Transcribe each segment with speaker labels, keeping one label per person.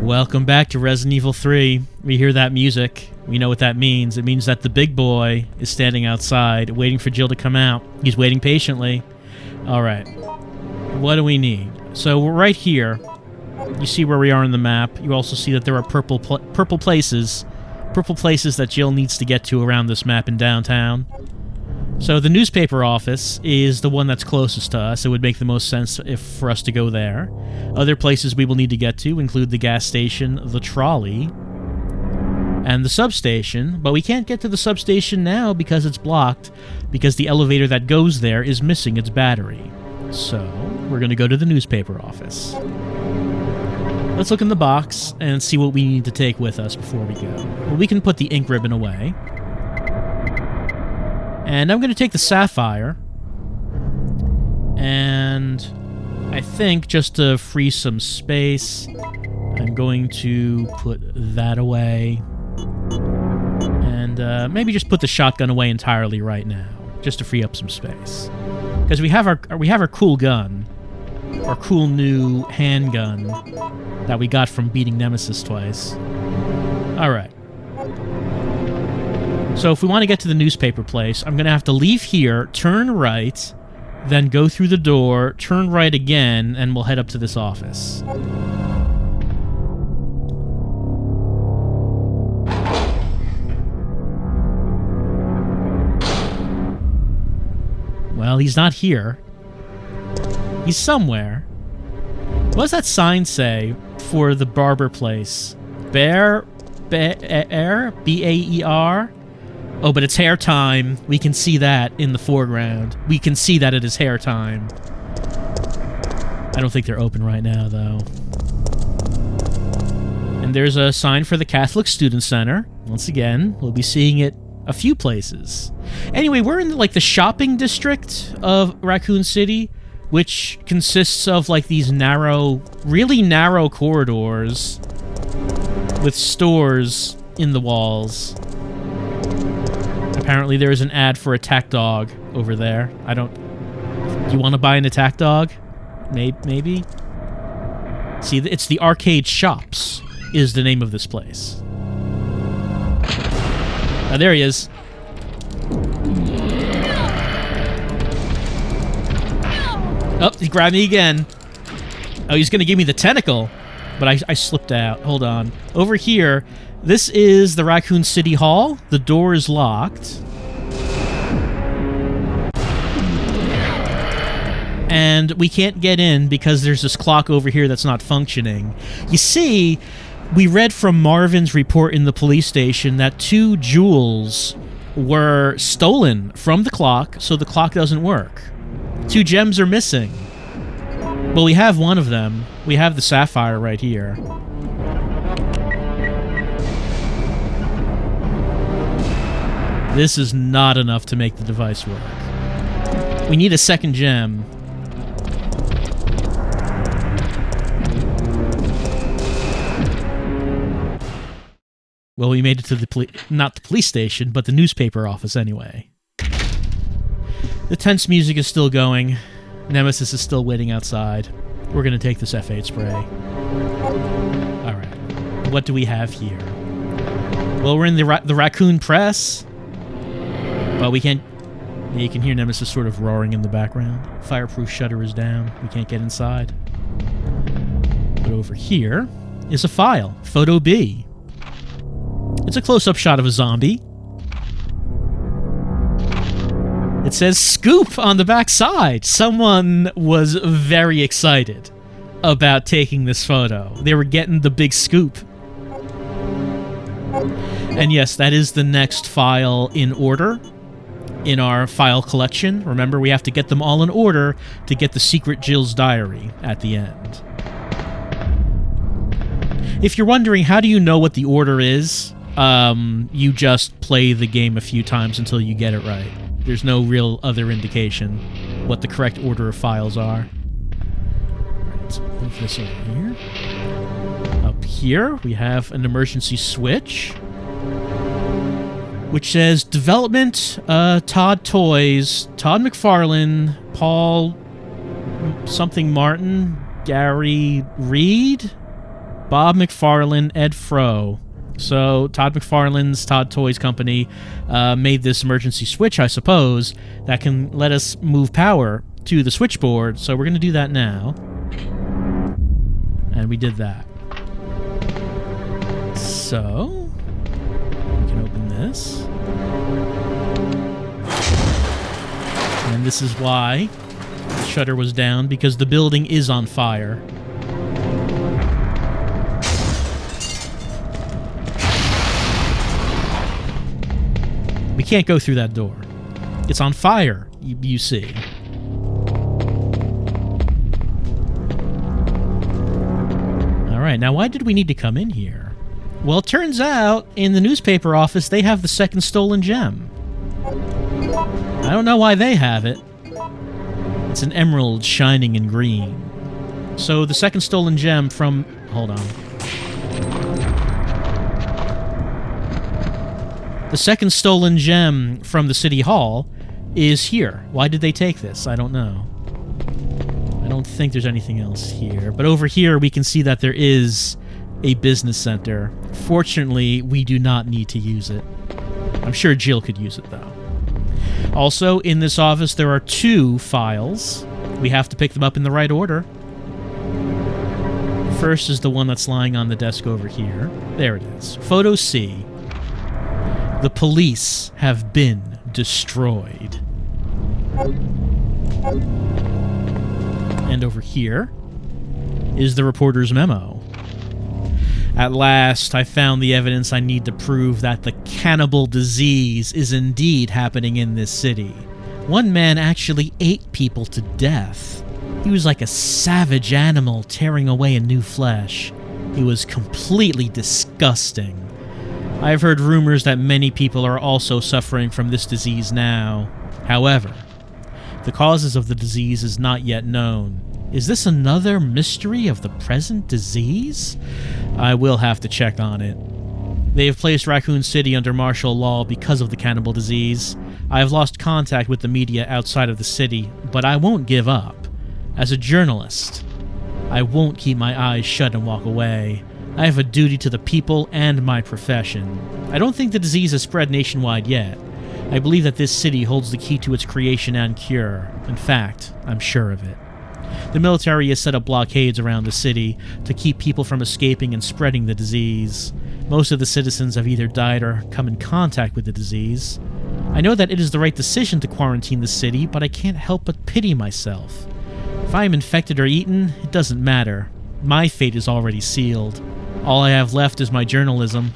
Speaker 1: Welcome back to Resident Evil 3. We hear that music. We know what that means. It means that the big boy is standing outside, waiting for Jill to come out. He's waiting patiently. Alright. What do we need? So we're right here. You see where we are on the map. You also see that there are purple places. Purple places that Jill needs to get to around this map in downtown. So the newspaper office is the one that's closest to us. It would make the most sense for us to go there. Other places we will need to get to include the gas station, the trolley, and the substation. But we can't get to the substation now because it's blocked, because the elevator that goes there is missing its battery. So we're going to go to the newspaper office. Let's look in the box and see what we need to take with us before we go. Well, we can put the ink ribbon away. And I'm going to take the sapphire, and I think just to free some space, I'm going to put that away, and maybe just put the shotgun away entirely right now, just to free up some space, because we have our cool gun, our cool new handgun that we got from beating Nemesis twice. All right. So if we want to get to the newspaper place, I'm going to have to leave here, turn right, then go through the door, turn right again, and we'll head up to this office. Well, he's not here. He's somewhere. What does that sign say for the barber place? Bear? B-A-E-R? Oh, but it's hair time. We can see that in the foreground. We can see that it is hair time. I don't think they're open right now, though. And there's a sign for the Catholic Student Center. Once again, we'll be seeing it a few places. Anyway, we're in, like, the shopping district of Raccoon City, which consists of, like, these narrow, really narrow corridors with stores in the walls. Apparently there is an ad for attack dog over there. Do you want to buy an attack dog? Maybe? See, it's the Arcade Shops is the name of this place. Oh, there he is. Oh, he grabbed me again. Oh, he's going to give me the tentacle. But I slipped out. Hold on. Over here, this is the Raccoon City Hall. The door is locked. And we can't get in because there's this clock over here that's not functioning. You see, we read from Marvin's report in the police station that 2 jewels were stolen from the clock, so the clock doesn't work. 2 gems are missing. Well, we have one of them. We have the sapphire right here. This is not enough to make the device work. We need a second gem. Well, we made it to the not the police station, but the newspaper office anyway. The tense music is still going. Nemesis is still waiting outside. We're going to take this F8 spray. Alright. What do we have here? Well, we're in the Raccoon Press. But we can't... Yeah, you can hear Nemesis sort of roaring in the background. Fireproof shutter is down. We can't get inside. But over here is a file. Photo B. It's a close-up shot of a zombie. It says scoop on the back side. Someone was very excited about taking this photo. They were getting the big scoop. And yes, that is the next file in order in our file collection. Remember, we have to get them all in order to get the secret Jill's diary at the end. If you're wondering, how do you know what the order is? You just play the game a few times until you get it right. There's no real other indication what the correct order of files are. Alright, let's move this over here. Up here, we have an emergency switch, which says Development, Todd Toys, Todd McFarlane, Paul something Martin, Gary Reed? Bob McFarlane, Ed Froh. So Todd McFarlane's Todd Toys Company made this emergency switch, I suppose, that can let us move power to the switchboard. So we're going to do that now. And we did that. So we can open this. And this is why the shutter was down, because the building is on fire. We can't go through that door. It's on fire, you see. Alright, now why did we need to come in here? Well, it turns out, in the newspaper office, they have the second stolen gem. I don't know why they have it. It's an emerald shining in green. So the second stolen gem from... Hold on. The second stolen gem from the City Hall is here. Why did they take this? I don't know. I don't think there's anything else here. But over here, we can see that there is a business center. Fortunately, we do not need to use it. I'm sure Jill could use it, though. Also, in this office, there are 2 files. We have to pick them up in the right order. First is the one that's lying on the desk over here. There it is. Photo C. The police have been destroyed. And over here is the reporter's memo. At last, I found the evidence I need to prove that the cannibal disease is indeed happening in this city. One man actually ate people to death. He was like a savage animal tearing away a new flesh. He was completely disgusting. I've heard rumors that many people are also suffering from this disease now. However, the causes of the disease is not yet known. Is this another mystery of the present disease? I will have to check on it. They have placed Raccoon City under martial law because of the cannibal disease. I have lost contact with the media outside of the city, but I won't give up. As a journalist, I won't keep my eyes shut and walk away. I have a duty to the people and my profession. I don't think the disease has spread nationwide yet. I believe that this city holds the key to its creation and cure. In fact, I'm sure of it. The military has set up blockades around the city to keep people from escaping and spreading the disease. Most of the citizens have either died or come in contact with the disease. I know that it is the right decision to quarantine the city, but I can't help but pity myself. If I am infected or eaten, it doesn't matter. My fate is already sealed. All I have left is my journalism.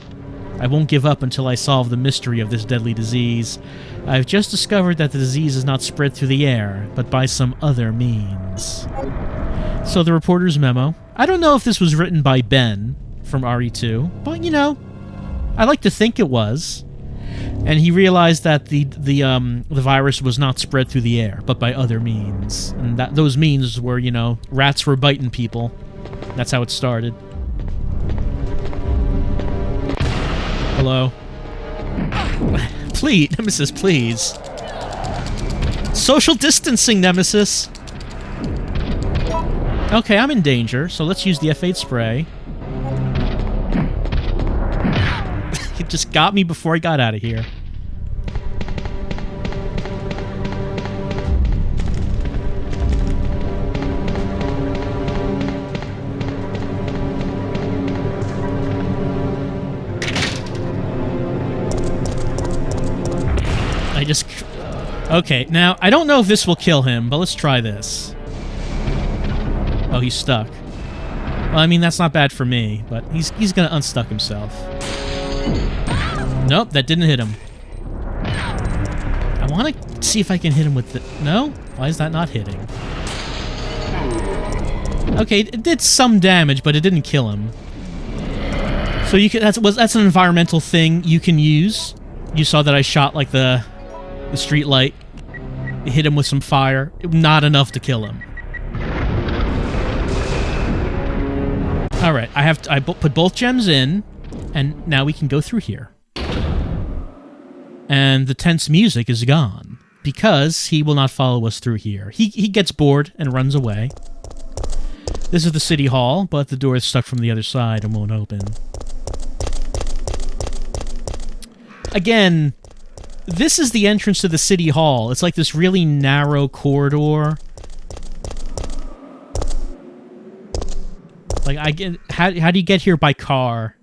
Speaker 1: I won't give up until I solve the mystery of this deadly disease. I've just discovered that the disease is not spread through the air, but by some other means. So the reporter's memo. I don't know if this was written by Ben from RE2, but you know, I like to think it was. And he realized that the virus was not spread through the air, but by other means. And that those means were, you know, rats were biting people. That's how it started. Hello? Please, Nemesis, please. Social distancing, Nemesis! Okay, I'm in danger, so let's use the F8 spray. It just got me before I got out of here. Okay, now, I don't know if this will kill him, but let's try this. Oh, he's stuck. Well, I mean, that's not bad for me, but he's gonna unstuck himself. Nope, that didn't hit him. I want to see if I can hit him with the... No? Why is that not hitting? Okay, it did some damage, but it didn't kill him. So you can... That's an environmental thing you can use. You saw that I shot, like, the street light. It hit him with some fire. Not enough to kill him. Alright, I put both gems in, and now we can go through here. And the tense music is gone, because he will not follow us through here. He gets bored and runs away. This is the city hall, but the door is stuck from the other side and won't open. Again, this is the entrance to the city hall. It's like this really narrow corridor. Like, how do you get here by car?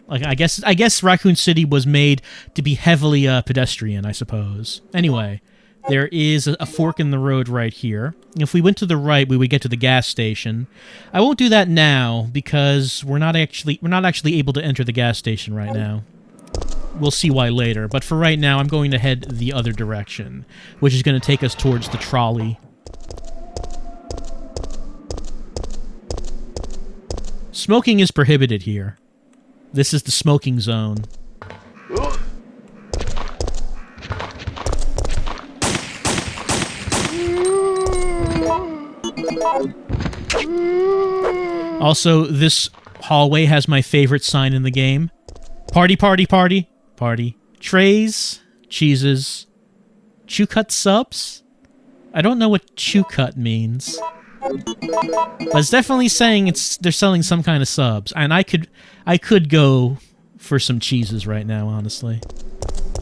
Speaker 1: Like, I guess Raccoon City was made to be heavily pedestrian, I suppose. Anyway, there is a fork in the road right here. If we went to the right, we would get to the gas station. I won't do that now because we're not actually able to enter the gas station right now. We'll see why later, but for right now, I'm going to head the other direction, which is going to take us towards the trolley. Smoking is prohibited here. This is the smoking zone. Also, this hallway has my favorite sign in the game. Party, party, party. Party. Trays, cheeses, chew-cut subs? I don't know what chew-cut means. But it's definitely saying they're selling some kind of subs. And I could go for some cheeses right now, honestly.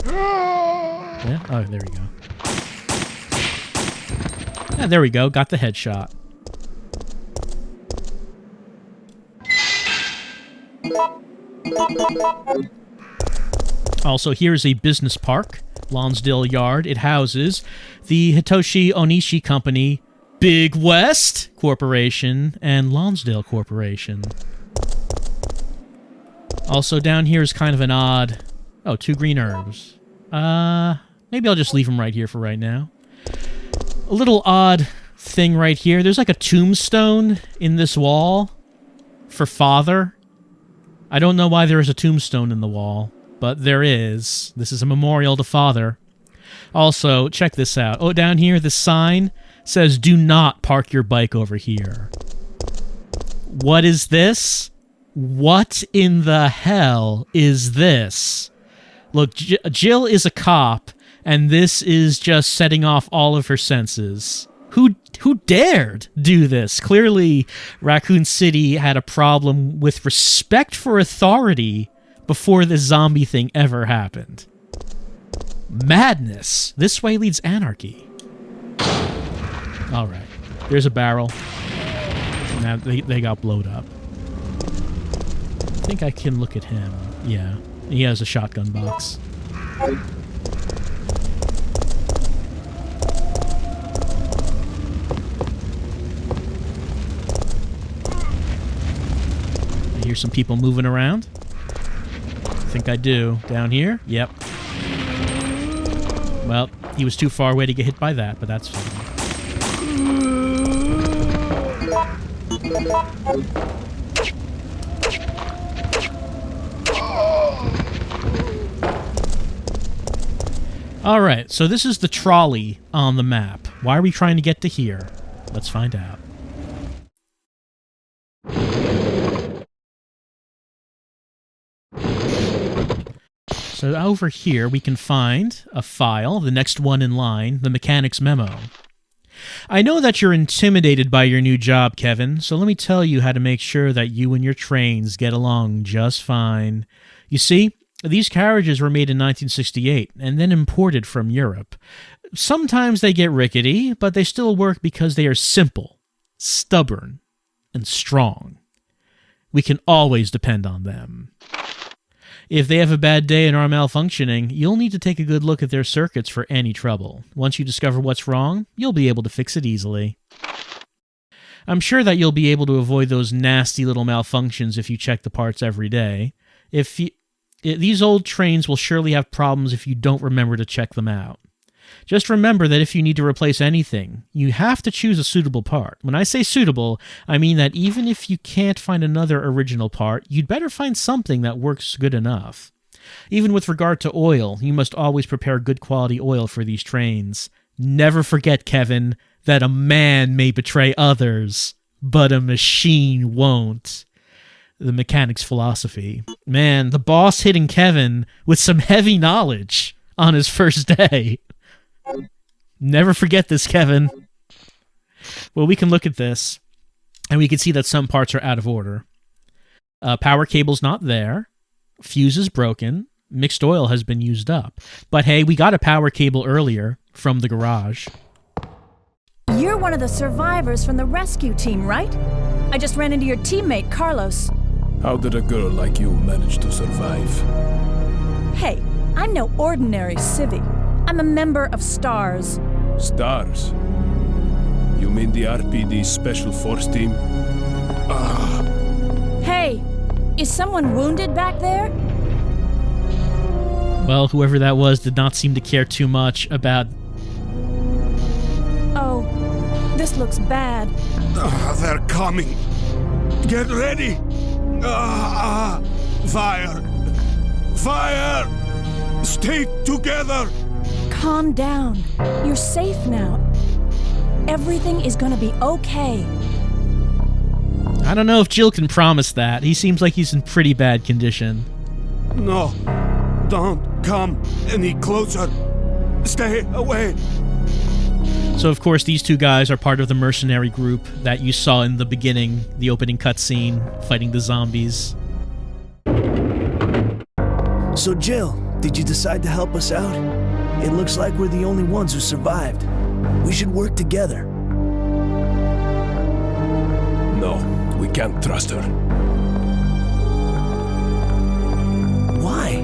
Speaker 1: Yeah? Oh, there we go. Yeah, there we go. Got the headshot. Also, here's a business park, Lonsdale Yard. It houses the Hitoshi Onishi Company, Big West Corporation, and Lonsdale Corporation. Also, down here is kind of an odd... Oh, 2 green herbs. Maybe I'll just leave them right here for right now. A little odd thing right here. There's like a tombstone in this wall for Father. I don't know why there is a tombstone in the wall, but there is. This is a memorial to Father. Also, check this out. Oh, down here, the sign says, "Do not park your bike over here." What is this? What in the hell is this? Look, Jill is a cop, and this is just setting off all of her senses. Who dared do this? Clearly, Raccoon City had a problem with respect for authority before this zombie thing ever happened. Madness. This way leads anarchy. Alright. There's a barrel. Now they got blowed up. I think I can look at him. Yeah. He has a shotgun box. I hear some people moving around. I think I do. Down here? Yep. Well, he was too far away to get hit by that, but that's fine. Alright, so this is the trolley on the map. Why are we trying to get to here? Let's find out. So over here, we can find a file, the next one in line, the mechanic's memo. I know that you're intimidated by your new job, Kevin, so let me tell you how to make sure that you and your trains get along just fine. You see, these carriages were made in 1968 and then imported from Europe. Sometimes they get rickety, but they still work because they are simple, stubborn, and strong. We can always depend on them. If they have a bad day and are malfunctioning, you'll need to take a good look at their circuits for any trouble. Once you discover what's wrong, you'll be able to fix it easily. I'm sure that you'll be able to avoid those nasty little malfunctions if you check the parts every day. These old trains will surely have problems if you don't remember to check them out. Just remember that if you need to replace anything, you have to choose a suitable part. When I say suitable, I mean that even if you can't find another original part, you'd better find something that works good enough. Even with regard to oil, you must always prepare good quality oil for these trains. Never forget, Kevin, that a man may betray others, but a machine won't. The mechanic's philosophy. Man, the boss hitting Kevin with some heavy knowledge on his first day. Never forget this, Kevin. Well, we can look at this. And we can see that some parts are out of order. Power cable's not there. Fuse is broken. Mixed oil has been used up. But hey, we got a power cable earlier from the garage.
Speaker 2: You're one of the survivors from the rescue team, right? I just ran into your teammate, Carlos.
Speaker 3: How did a girl like you manage to survive?
Speaker 2: Hey, I'm no ordinary civvy. I'm a member of STARS.
Speaker 3: Stars? You mean the RPD Special Force Team?
Speaker 2: Hey, is someone wounded back there?
Speaker 1: Well, whoever that was did not seem to care too much about...
Speaker 2: Oh, this looks bad.
Speaker 4: They're coming. Get ready. Fire. Fire. Stay together.
Speaker 2: Calm down. You're safe now. Everything is gonna be okay.
Speaker 1: I don't know if Jill can promise that. He seems like he's in pretty bad condition.
Speaker 4: No. Don't come any closer. Stay away.
Speaker 1: So, of course, these two guys are part of the mercenary group that you saw in the beginning, the opening cutscene, fighting the zombies.
Speaker 5: So, Jill, did you decide to help us out? It looks like we're the only ones who survived. We should work together.
Speaker 3: No, we can't trust her.
Speaker 5: Why?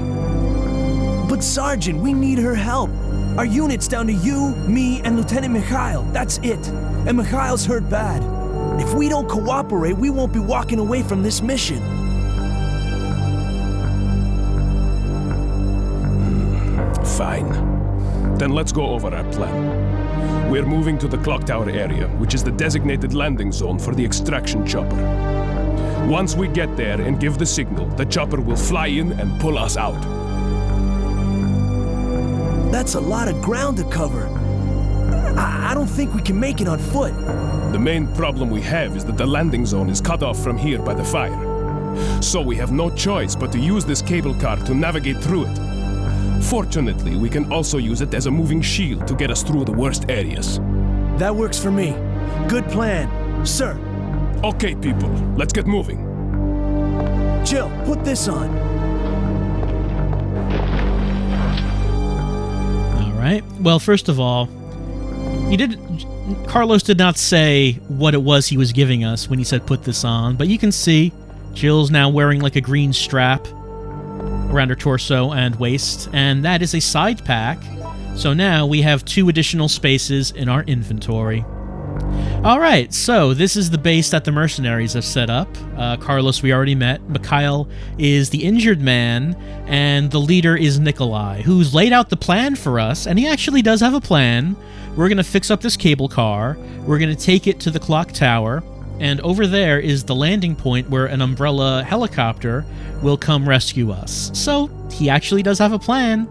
Speaker 5: But Sergeant, we need her help. Our unit's down to you, me, and Lieutenant Mikhail. That's it. And Mikhail's hurt bad. If we don't cooperate, we won't be walking away from this mission.
Speaker 3: Fine. Then let's go over our plan. We're moving to the clock tower area, which is the designated landing zone for the extraction chopper. Once we get there and give the signal, the chopper will fly in and pull us out.
Speaker 5: That's a lot of ground to cover. I don't think we can make it on foot.
Speaker 3: The main problem we have is that the landing zone is cut off from here by the fire. So we have no choice but to use this cable car to navigate through it. Fortunately, we can also use it as a moving shield to get us through the worst areas.
Speaker 5: That works for me. Good plan, sir.
Speaker 3: Okay, people, let's get moving.
Speaker 5: Jill, put this on.
Speaker 1: All right. Well, first of all, Carlos did not say what it was he was giving us when he said put this on, but you can see Jill's now wearing like a green strap around her torso and waist, and that is a side pack. So now we have 2 additional spaces in our inventory. Alright, so this is the base that the mercenaries have set up. Carlos we already met. Mikhail is the injured man, and the leader is Nikolai, who's laid out the plan for us, and he actually does have a plan. We're going to fix up this cable car, we're going to take it to the clock tower, and over there is the landing point where an Umbrella helicopter will come rescue us. So, he actually does have a plan.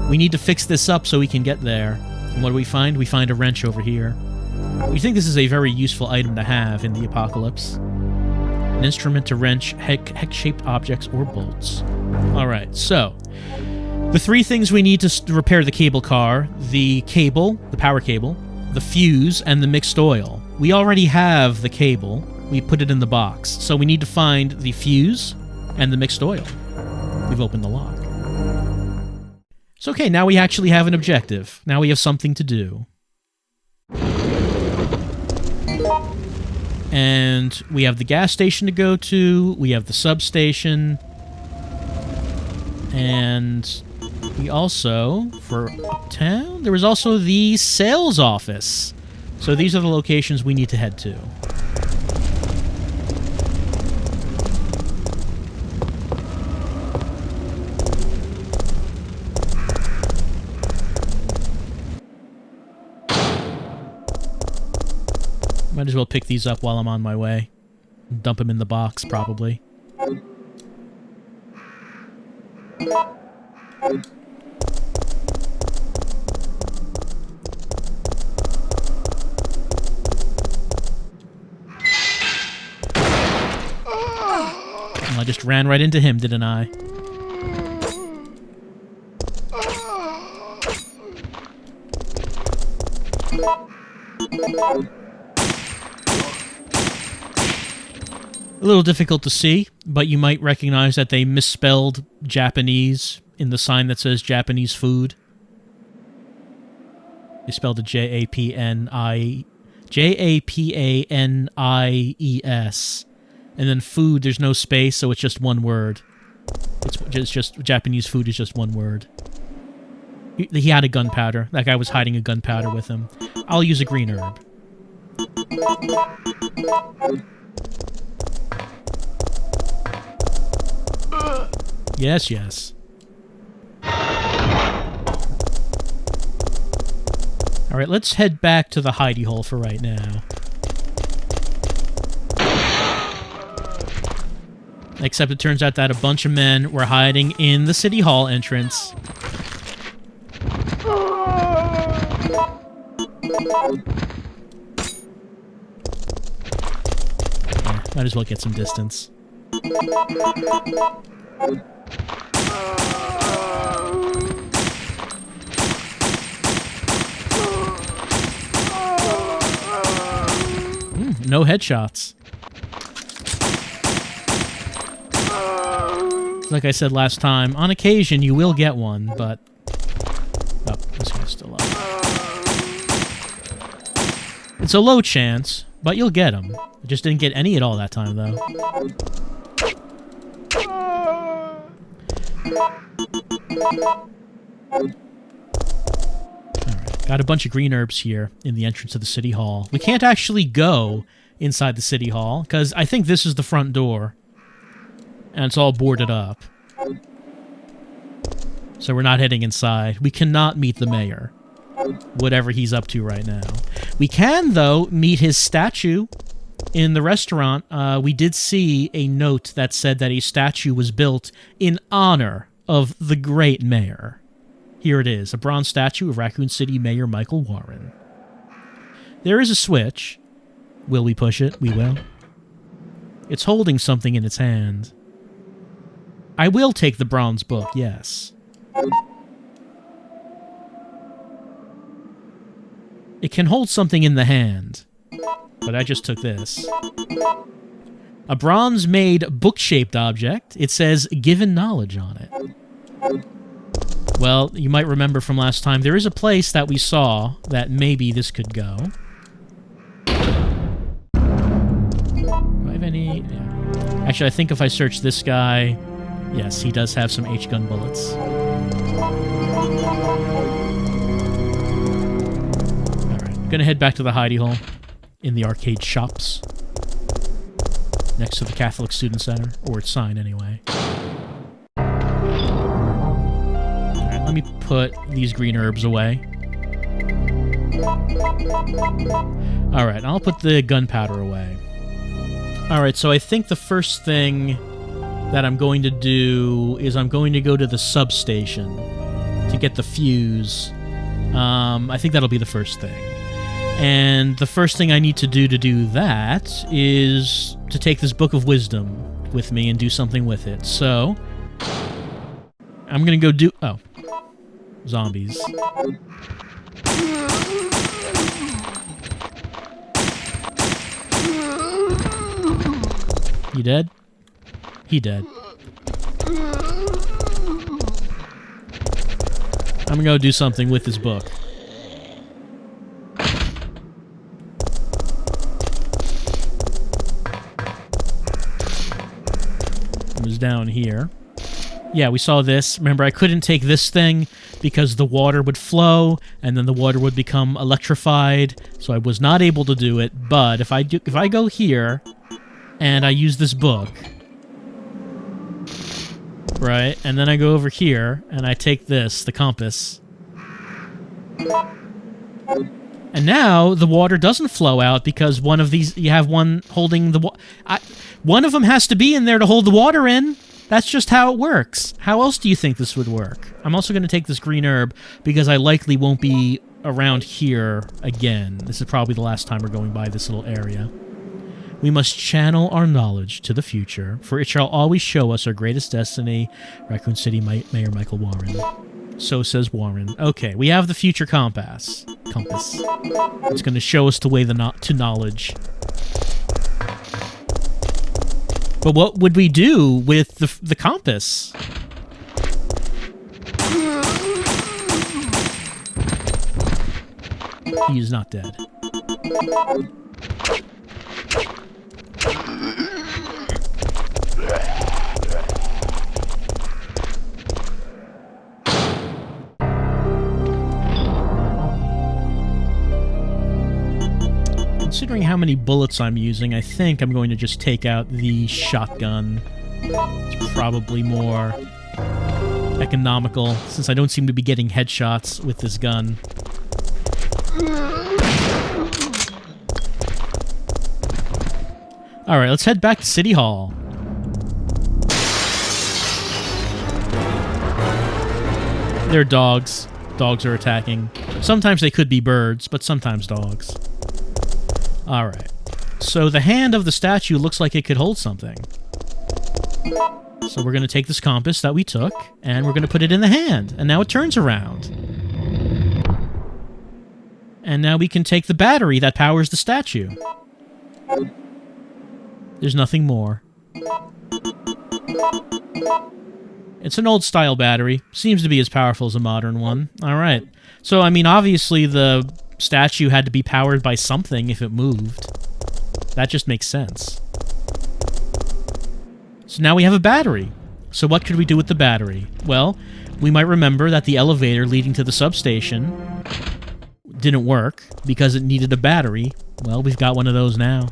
Speaker 1: We need to fix this up so we can get there. And what do we find? We find a wrench over here. We think this is a very useful item to have in the apocalypse. An instrument to wrench hex-shaped objects or bolts. Alright, so the 3 things we need to repair the cable car: the cable, the power cable, the fuse, and the mixed oil. We already have the cable. We put it in the box. So we need to find the fuse and the mixed oil. We've opened the lock. So okay, now we actually have an objective. Now we have something to do. And we have the gas station to go to, we have the substation, and we also, for uptown, there was also the sales office. So these are the locations we need to head to. Might as well pick these up while I'm on my way. Dump them in the box, probably. Well, I just ran right into him, didn't I? A little difficult to see, but you might recognize that they misspelled Japanese in the sign that says Japanese food. They spelled it Japanies. And then food, there's no space, so it's just one word. It's just Japanese food is just one word. He had a gunpowder. That guy was hiding a gunpowder with him. I'll use a green herb. Yes, yes. Alright, let's head back to the hidey hole for right now. Except it turns out that a bunch of men were hiding in the City Hall entrance. Yeah, might as well get some distance. No headshots. Like I said last time, on occasion you will get one, but... Oh, this guy's still up. It's a low chance, but you'll get them. I just didn't get any at all that time, though. Alright, got a bunch of green herbs here in the entrance of the City Hall. We can't actually go inside the City Hall, because I think this is the front door. And it's all boarded up. So we're not heading inside. We cannot meet the mayor. Whatever he's up to right now. We can, though, meet his statue in the restaurant. We did see a note that said that a statue was built in honor of the great mayor. Here it is, a bronze statue of Raccoon City Mayor Michael Warren. There is a switch. Will we push it? We will. It's holding something in its hand. I will take the bronze book, yes. It can hold something in the hand, but I just took this. A bronze-made book-shaped object. It says, given knowledge on it. Well, you might remember from last time, there is a place that we saw that maybe this could go. Do I have any... Yeah. Actually, I think if I search this guy... Yes, he does have some H-gun bullets. Alright, gonna head back to the hidey hole in the arcade shops. Next to the Catholic Student Center, or its sign anyway. Alright, let me put these green herbs away. Alright, I'll put the gunpowder away. Alright, so I think the first thing that I'm going to do is I'm going to go to the substation to get the fuse. I think that'll be the first thing. And the first thing I need to do that is to take this Book of Wisdom with me and do something with it. So, I'm going to go do... Oh. Zombies. You dead? He dead. I'm gonna go do something with this book. It was down here. Yeah, we saw this. Remember, I couldn't take this thing because the water would flow, and then the water would become electrified, so I was not able to do it. But if I go here, and I use this book... Right, and then I go over here, and I take this, the compass. And now, the water doesn't flow out, because one of these, you have one holding the one of them has to be in there to hold the water in. That's just how it works. How else do you think this would work? I'm also going to take this green herb, because I likely won't be around here again. This is probably the last time we're going by this little area. We must channel our knowledge to the future, for it shall always show us our greatest destiny, Raccoon City Mayor Michael Warren. So says Warren. Okay, we have the future compass. It's going to show us the way to knowledge. But what would we do with the compass? He is not dead. Considering how many bullets I'm using, I think I'm going to just take out the shotgun. It's probably more economical, since I don't seem to be getting headshots with this gun. Alright, let's head back to City Hall. They're dogs. Dogs are attacking. Sometimes they could be birds, but sometimes dogs. Alright. So the hand of the statue looks like it could hold something. So we're going to take this compass that we took, and we're going to put it in the hand. And now it turns around. And now we can take the battery that powers the statue. There's nothing more. It's an old-style battery. Seems to be as powerful as a modern one. Alright. So, I mean, obviously the statue had to be powered by something if it moved. That just makes sense. So now we have a battery. So what could we do with the battery? Well, we might remember that the elevator leading to the substation didn't work because it needed a battery. Well, we've got one of those now.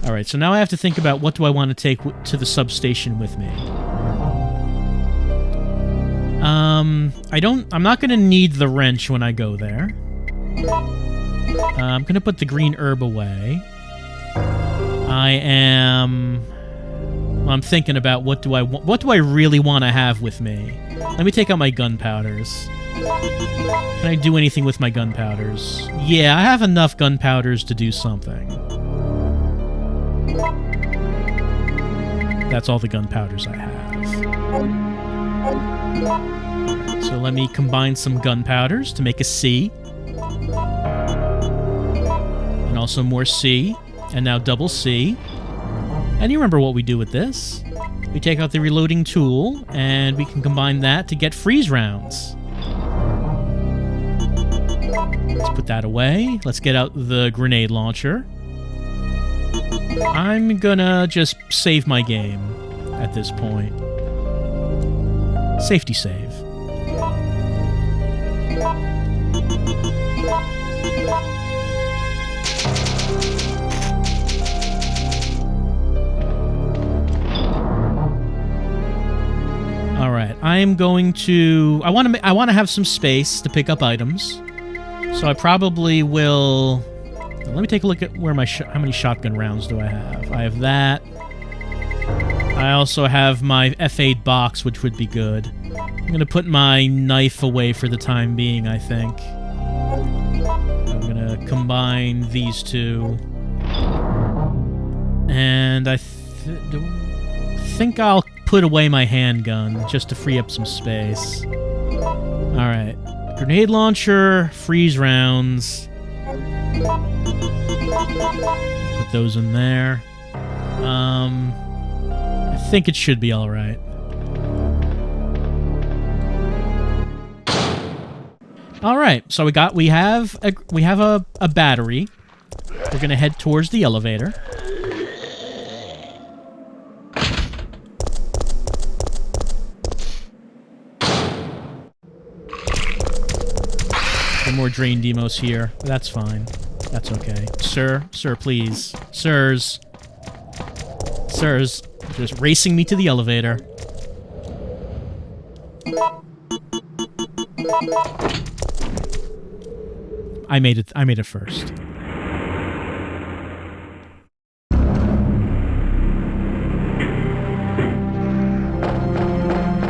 Speaker 1: Alright, so now I have to think about what do I want to take to the substation with me. I'm not going to need the wrench when I go there. I'm going to put the green herb away. I'm thinking about what do I really want to have with me. Let me take out my gunpowders. Can I do anything with my gunpowders? Yeah, I have enough gunpowders to do something. That's all the gunpowders I have. So let me combine some gunpowders to make a C. And also more C. And now double C. And you remember what we do with this? We take out the reloading tool, and we can combine that to get freeze rounds. Let's put that away. Let's get out the grenade launcher. I'm gonna just save my game at this point. Safety save. Alright, I am going to... I want to have some space to pick up items. So I probably will... Let me take a look at where my how many shotgun rounds do I have. I have that. I also have my F8 box, which would be good. I'm going to put my knife away for the time being, I think. I'm going to combine these two. And I think I'll put away my handgun just to free up some space. Alright. Grenade launcher, freeze rounds. Put those in there. I think it should be alright. Alright, so we have a battery. We're gonna head towards the elevator. More drain demos here. That's fine. That's okay. Sir, please. Sirs, just racing me to the elevator. I made it first.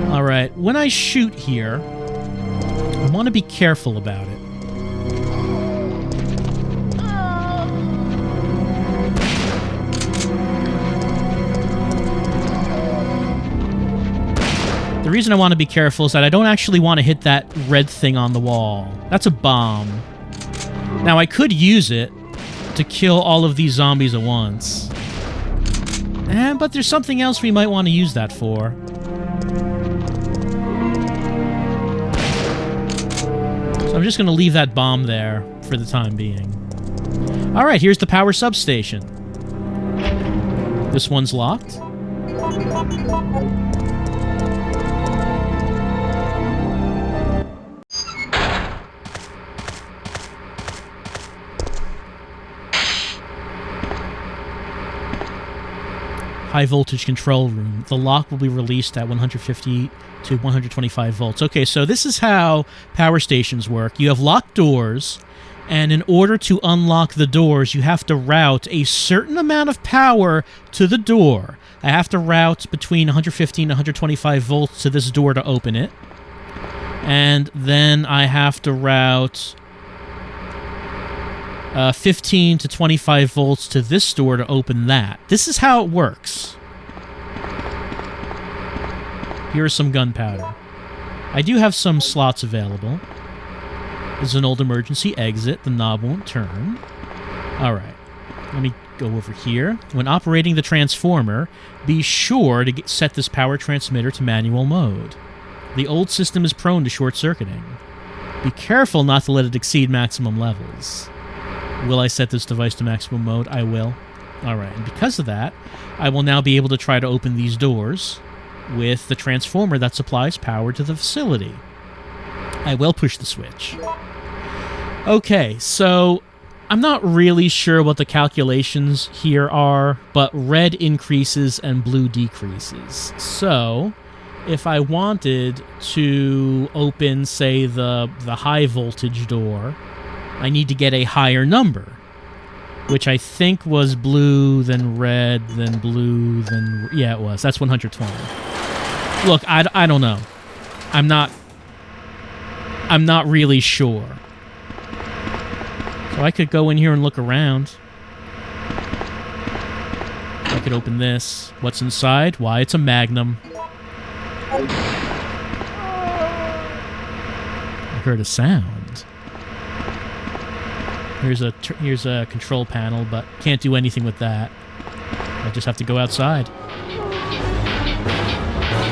Speaker 1: All right, when I shoot here, I want to be careful about it. The reason I want to be careful is that I don't actually want to hit that red thing on the wall. That's a bomb. Now, I could use it to kill all of these zombies at once. But there's something else we might want to use that for. So I'm just going to leave that bomb there for the time being. Alright, here's the power substation. This one's locked. High voltage control room. The lock will be released at 150 to 125 volts. Okay, so this is how power stations work. You have locked doors, and in order to unlock the doors, you have to route a certain amount of power to the door. I have to route between 150 and 125 volts to this door to open it. And then I have to route 15 to 25 volts to this door to open that. This is how it works. Here's some gunpowder. I do have some slots available. There's an old emergency exit. The knob won't turn. Alright. Let me go over here. When operating the transformer, be sure to set this power transmitter to manual mode. The old system is prone to short-circuiting. Be careful not to let it exceed maximum levels. Will I set this device to maximum mode? I will. Alright, and because of that, I will now be able to try to open these doors with the transformer that supplies power to the facility. I will push the switch. Okay, so I'm not really sure what the calculations here are, but red increases and blue decreases. So, if I wanted to open, say, the high voltage door, I need to get a higher number, which I think was blue, then red, then blue, then... Yeah, it was. That's 120. Look, I don't know. I'm not really sure. So I could go in here and look around. I could open this. What's inside? Why, it's a Magnum. I heard a sound. Here's a control panel, but can't do anything with that. I just have to go outside.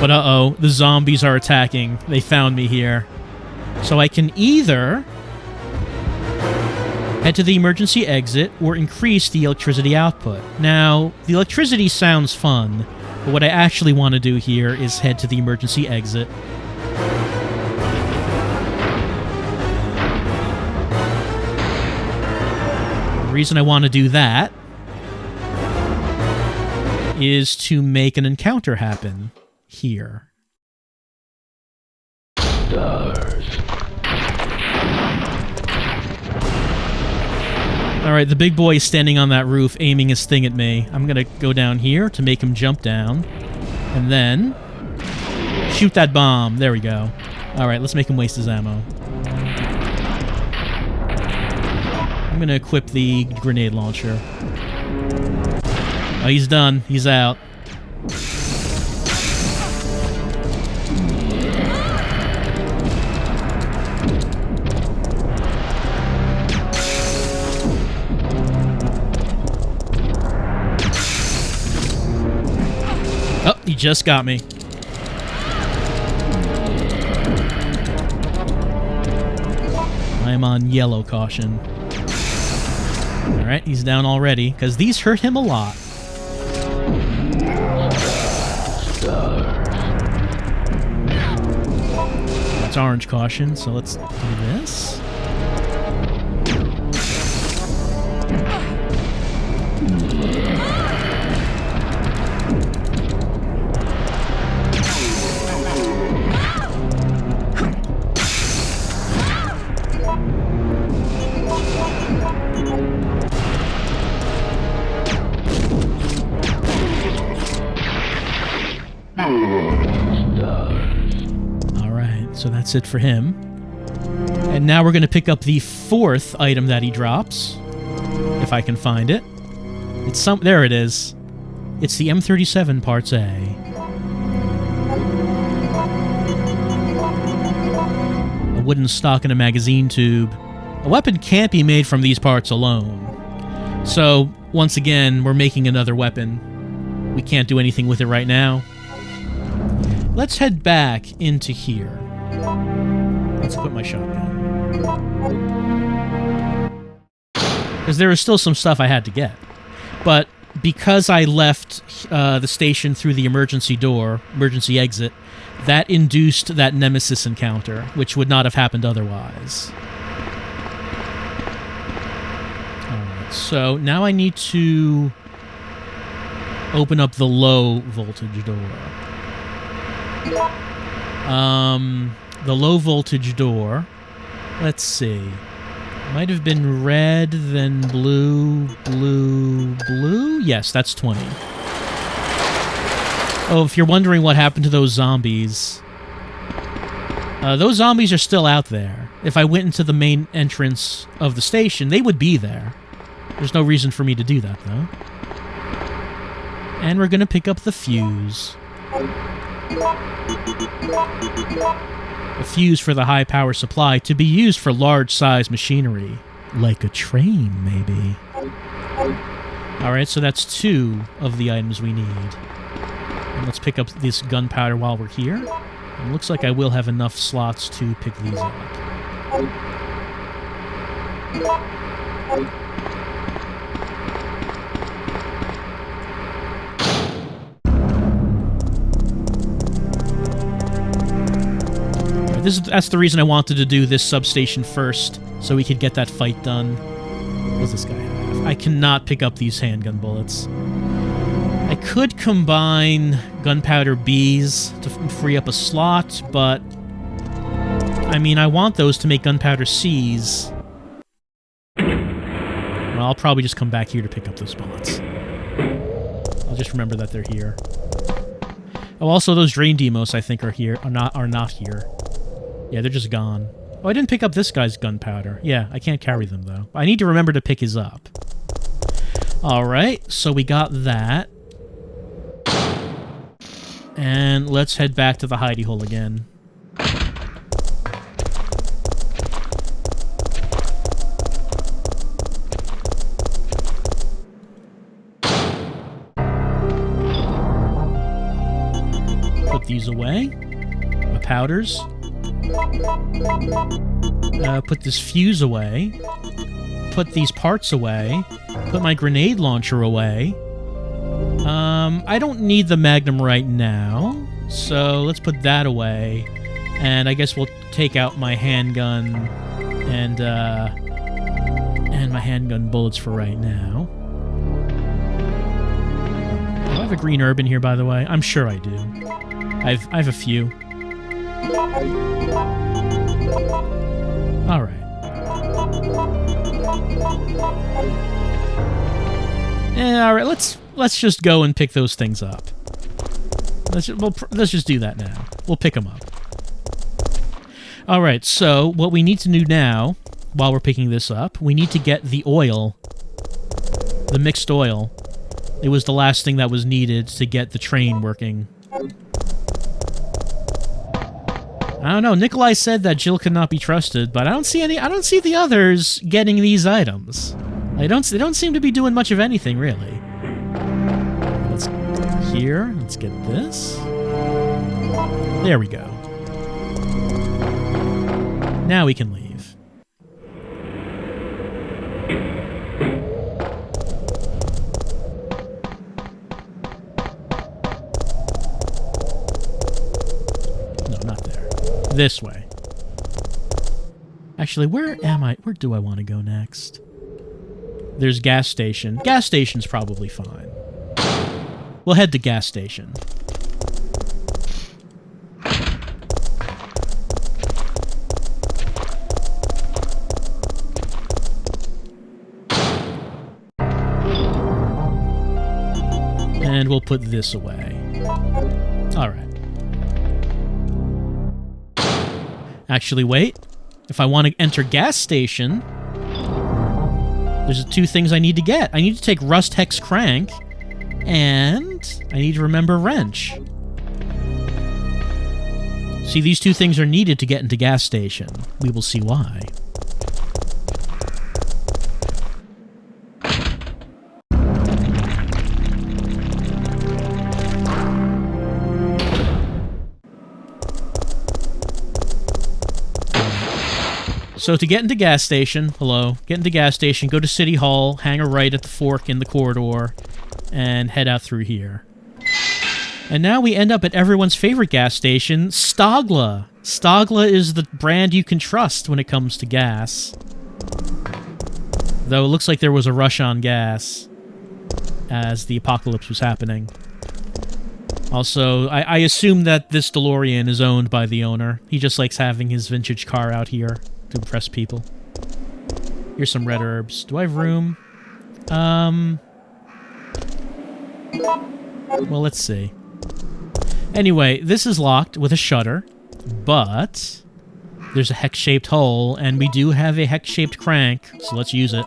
Speaker 1: But uh-oh, the zombies are attacking. They found me here. So I can either head to the emergency exit or increase the electricity output. Now, the electricity sounds fun, but what I actually want to do here is head to the emergency exit. The reason I want to do that is to make an encounter happen here. Alright, the big boy is standing on that roof, aiming his thing at me. I'm gonna go down here to make him jump down. And then... shoot that bomb. There we go. Alright, let's make him waste his ammo. I'm gonna equip the grenade launcher. Oh, he's done. He's out. Oh, he just got me. I am on yellow caution. Alright, he's down already, because these hurt him a lot. That's orange caution, so let's do this. So that's it for him. And now we're going to pick up the fourth item that he drops. If I can find it. There it is. It's the M37 Parts A. A wooden stock and a magazine tube. A weapon can't be made from these parts alone. So, once again, we're making another weapon. we can't do anything with it right now. Let's head back into here. Let's put my shotgun. Because there was still some stuff I had to get. But because I left the station through the emergency exit, that induced that Nemesis encounter, which would not have happened otherwise. Alright, so now I need to open up the low voltage door. The low voltage door, let's see. Might have been red, then blue, blue, blue? Yes, that's 20. Oh, if you're wondering what happened to those zombies are still out there. If I went into the main entrance of the station, they would be there. There's no reason for me to do that, though. And we're gonna pick up the fuse. A fuse for the high power supply to be used for large-size machinery. Like a train, maybe. Alright, so that's 2 of the items we need. And let's pick up this gunpowder while we're here. It looks like I will have enough slots to pick these up. That's the reason I wanted to do this substation first, so we could get that fight done. What does this guy have? I cannot pick up these handgun bullets. I could combine gunpowder Bs to free up a slot, but... I mean, I want those to make gunpowder Cs. Well, I'll probably just come back here to pick up those bullets. I'll just remember that they're here. Oh, also those drain demos I think are not here. Yeah, they're just gone. Oh, I didn't pick up this guy's gunpowder. Yeah, I can't carry them, though. I need to remember to pick his up. Alright, so we got that. And let's head back to the hidey hole again. Put these away. My powders. Put this fuse away. Put these parts away. Put my grenade launcher away. I don't need the Magnum right now, so let's put that away. And I guess we'll take out my handgun and my handgun bullets for right now. Do I have a green herb in here, by the way? I'm sure I do. I have a few. All right. All right. Let's just go and pick those things up. Let's just do that now. We'll pick them up. All right. So what we need to do now, while we're picking this up, we need to get the oil, the mixed oil. It was the last thing that was needed to get the train working. I don't know. Nikolai said that Jill could not be trusted, but I don't see the others getting these items. They don't seem to be doing much of anything, really. Let's here. Let's get this. There we go. Now we can leave. No, not there. This way. Actually, where am I? Where do I want to go next? There's gas station. Gas station's probably fine. We'll head to gas station. And we'll put this away. Alright. Actually, wait. If I want to enter gas station, there's 2 things I need to get. I need to take Rust Hex Crank, and I need to remember Wrench. See, these 2 things are needed to get into gas station. We will see why. So to get into gas station, get into gas station, go to City Hall, hang a right at the fork in the corridor, and head out through here. And now we end up at everyone's favorite gas station, Stogla. Stogla is the brand you can trust when it comes to gas. Though it looks like there was a rush on gas as the apocalypse was happening. Also, I assume that this DeLorean is owned by the owner. He just likes having his vintage car out here to impress people. Here's some red herbs. Do I have room? Well, let's see. Anyway, this is locked with a shutter, but there's a hex-shaped hole, and we do have a hex-shaped crank, so let's use it.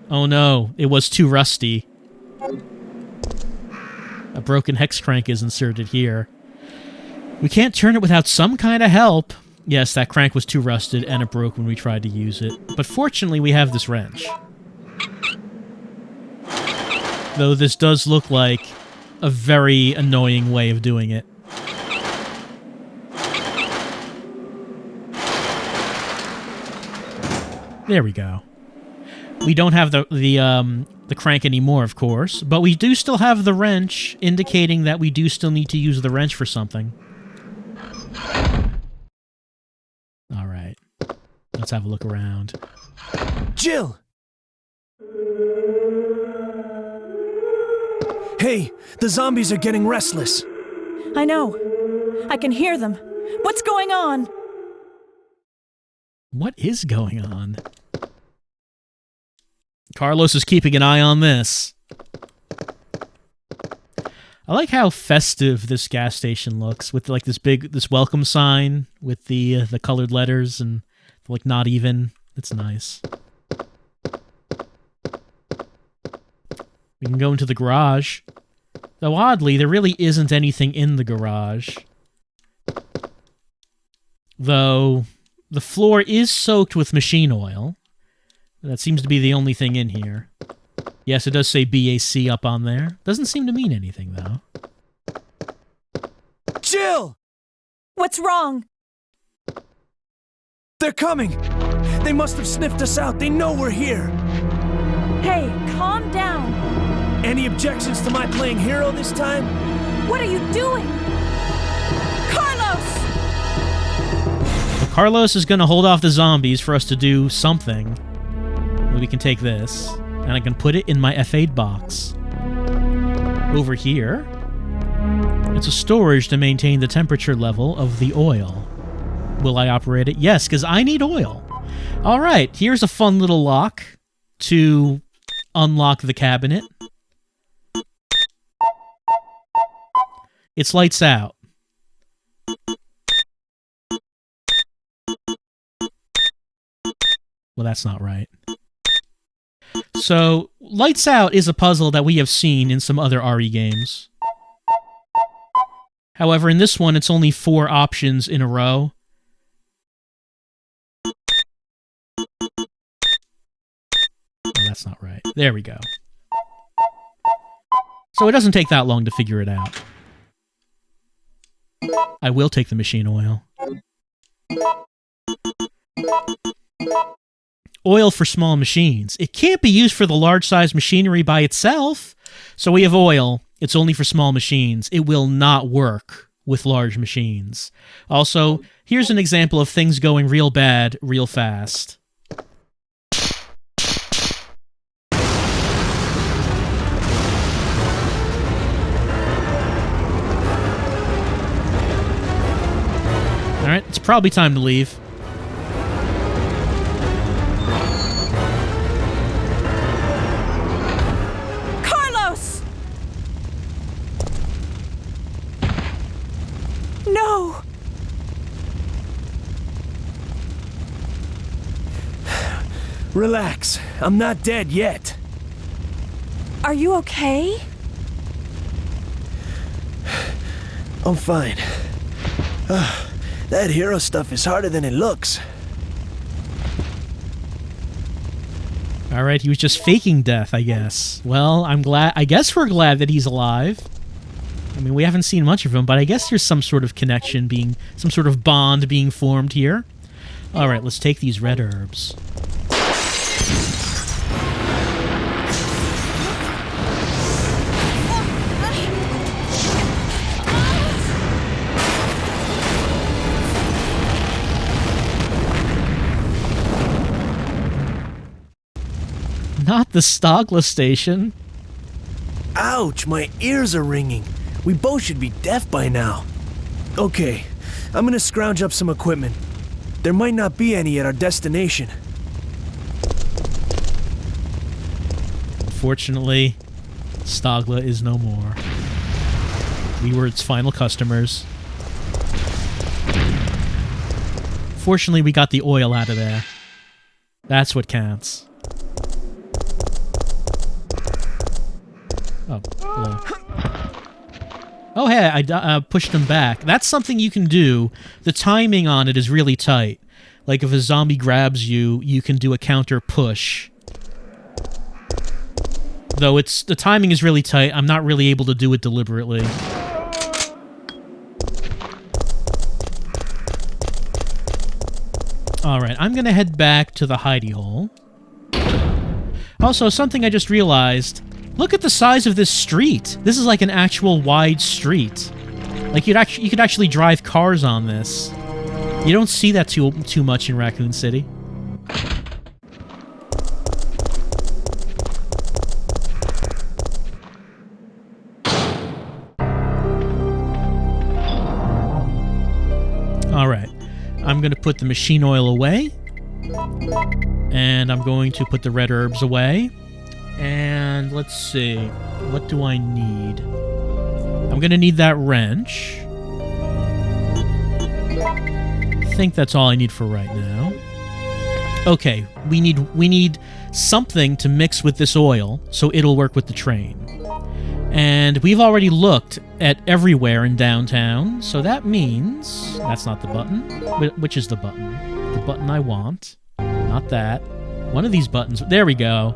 Speaker 1: Oh no, it was too rusty. A broken hex crank is inserted here. We can't turn it without some kind of help. Yes, that crank was too rusted, and it broke when we tried to use it. But fortunately, we have this wrench. Though this does look like a very annoying way of doing it. There we go. We don't have the crank anymore, of course, but we do still have the wrench, indicating that we do still need to use the wrench for something. All right. Let's have a look around.
Speaker 5: Jill! Hey, the zombies are getting restless.
Speaker 2: I know. I can hear them. What's going on?
Speaker 1: What is going on? Carlos is keeping an eye on this. I like how festive this gas station looks with like this welcome sign with the colored letters and like not even. It's nice. We can go into the garage. Though oddly, there really isn't anything in the garage. Though the floor is soaked with machine oil. That seems to be the only thing in here. Yes, it does say BAC up on there. Doesn't seem to mean anything, though.
Speaker 5: Jill!
Speaker 2: What's wrong?
Speaker 5: They're coming! They must have sniffed us out. They know we're here.
Speaker 2: Hey, calm down.
Speaker 5: Any objections to my playing hero this time?
Speaker 2: What are you doing? Carlos!
Speaker 1: Well, Carlos is going to hold off the zombies for us to do something. We can take this, and I can put it in my F8 box. Over here, it's a storage to maintain the temperature level of the oil. Will I operate it? Yes, because I need oil. All right, here's a fun little lock to unlock the cabinet. It's lights out. Well, that's not right. So, Lights Out is a puzzle that we have seen in some other RE games. However, in this one, it's only 4 options in a row. Oh, that's not right. There we go. So it doesn't take that long to figure it out. I will take the machine oil. Oil for small machines. It can't be used for the large-sized machinery by itself. So we have oil. It's only for small machines. It will not work with large machines. Also, here's an example of things going real bad, real fast. Alright, it's probably time to leave.
Speaker 2: No!
Speaker 5: Relax. I'm not dead yet.
Speaker 2: Are you okay?
Speaker 5: I'm fine. That hero stuff is harder than it looks.
Speaker 1: Alright, he was just faking death, I guess. Well, I'm glad. I guess we're glad that he's alive. mean, we haven't seen much of him, but I guess there's some sort of connection being... some sort of bond being formed here. Alright, let's take these red herbs. Not the Stogla station.
Speaker 5: Ouch, my ears are ringing. We both should be deaf by now. Okay, I'm gonna scrounge up some equipment. There might not be any at our destination.
Speaker 1: Fortunately, Stogla is no more. We were its final customers. Fortunately, we got the oil out of there. That's what counts. Oh, hello. Oh, hey, I pushed him back. That's something you can do. The timing on it is really tight. Like, if a zombie grabs you, you can do a counter push. Though the timing is really tight, I'm not really able to do it deliberately. Alright, I'm gonna head back to the hidey hole. Also, something I just realized... Look at the size of this street. This is like an actual wide street. Like you could actually drive cars on this. You don't see that too much in Raccoon City. All right. I'm going to put the machine oil away. And I'm going to put the red herbs away. And let's see, what do I need? I'm gonna need that wrench. I think that's all I need for right now. Okay, we need something to mix with this oil so it'll work with the train. And we've already looked at everywhere in downtown, so that means that's not the button. Which is the button? The button I want. Not that. One of these buttons. There we go.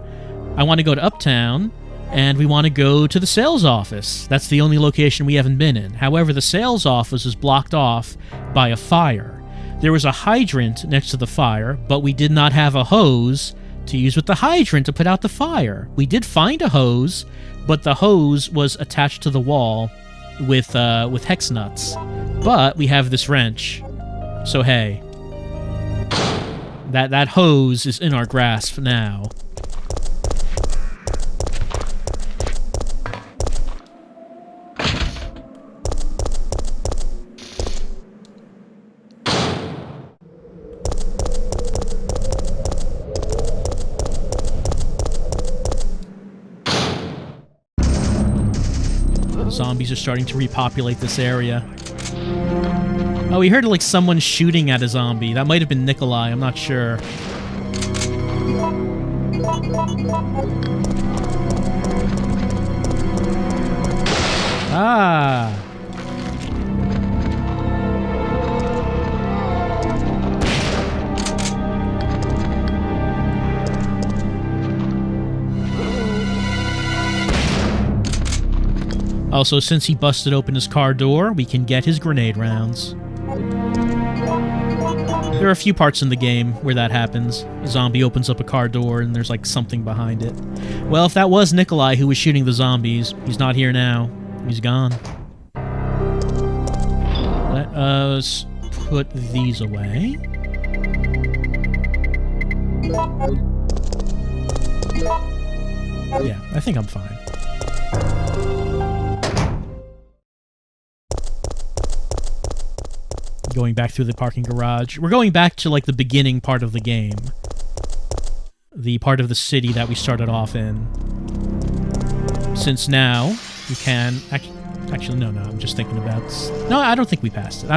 Speaker 1: I want to go to Uptown, and we want to go to the sales office. That's the only location we haven't been in. However, the sales office is blocked off by a fire. There was a hydrant next to the fire, but we did not have a hose to use with the hydrant to put out the fire. We did find a hose, but the hose was attached to the wall with hex nuts. But we have this wrench. So hey, that hose is in our grasp now. Zombies are starting to repopulate this area. Oh, we heard like someone shooting at a zombie. That might have been Nikolai, I'm not sure. Ah! Also, since he busted open his car door, we can get his grenade rounds. There are a few parts in the game where that happens. A zombie opens up a car door and there's like something behind it. Well, if that was Nikolai who was shooting the zombies, he's not here now. He's gone. Let us put these away. Yeah, I think I'm fine. Going back through the parking garage. We're going back to, like, the beginning part of the game. The part of the city that we started off in. Since now, we can... Actually, no, I'm just thinking about... No, I don't think we passed it.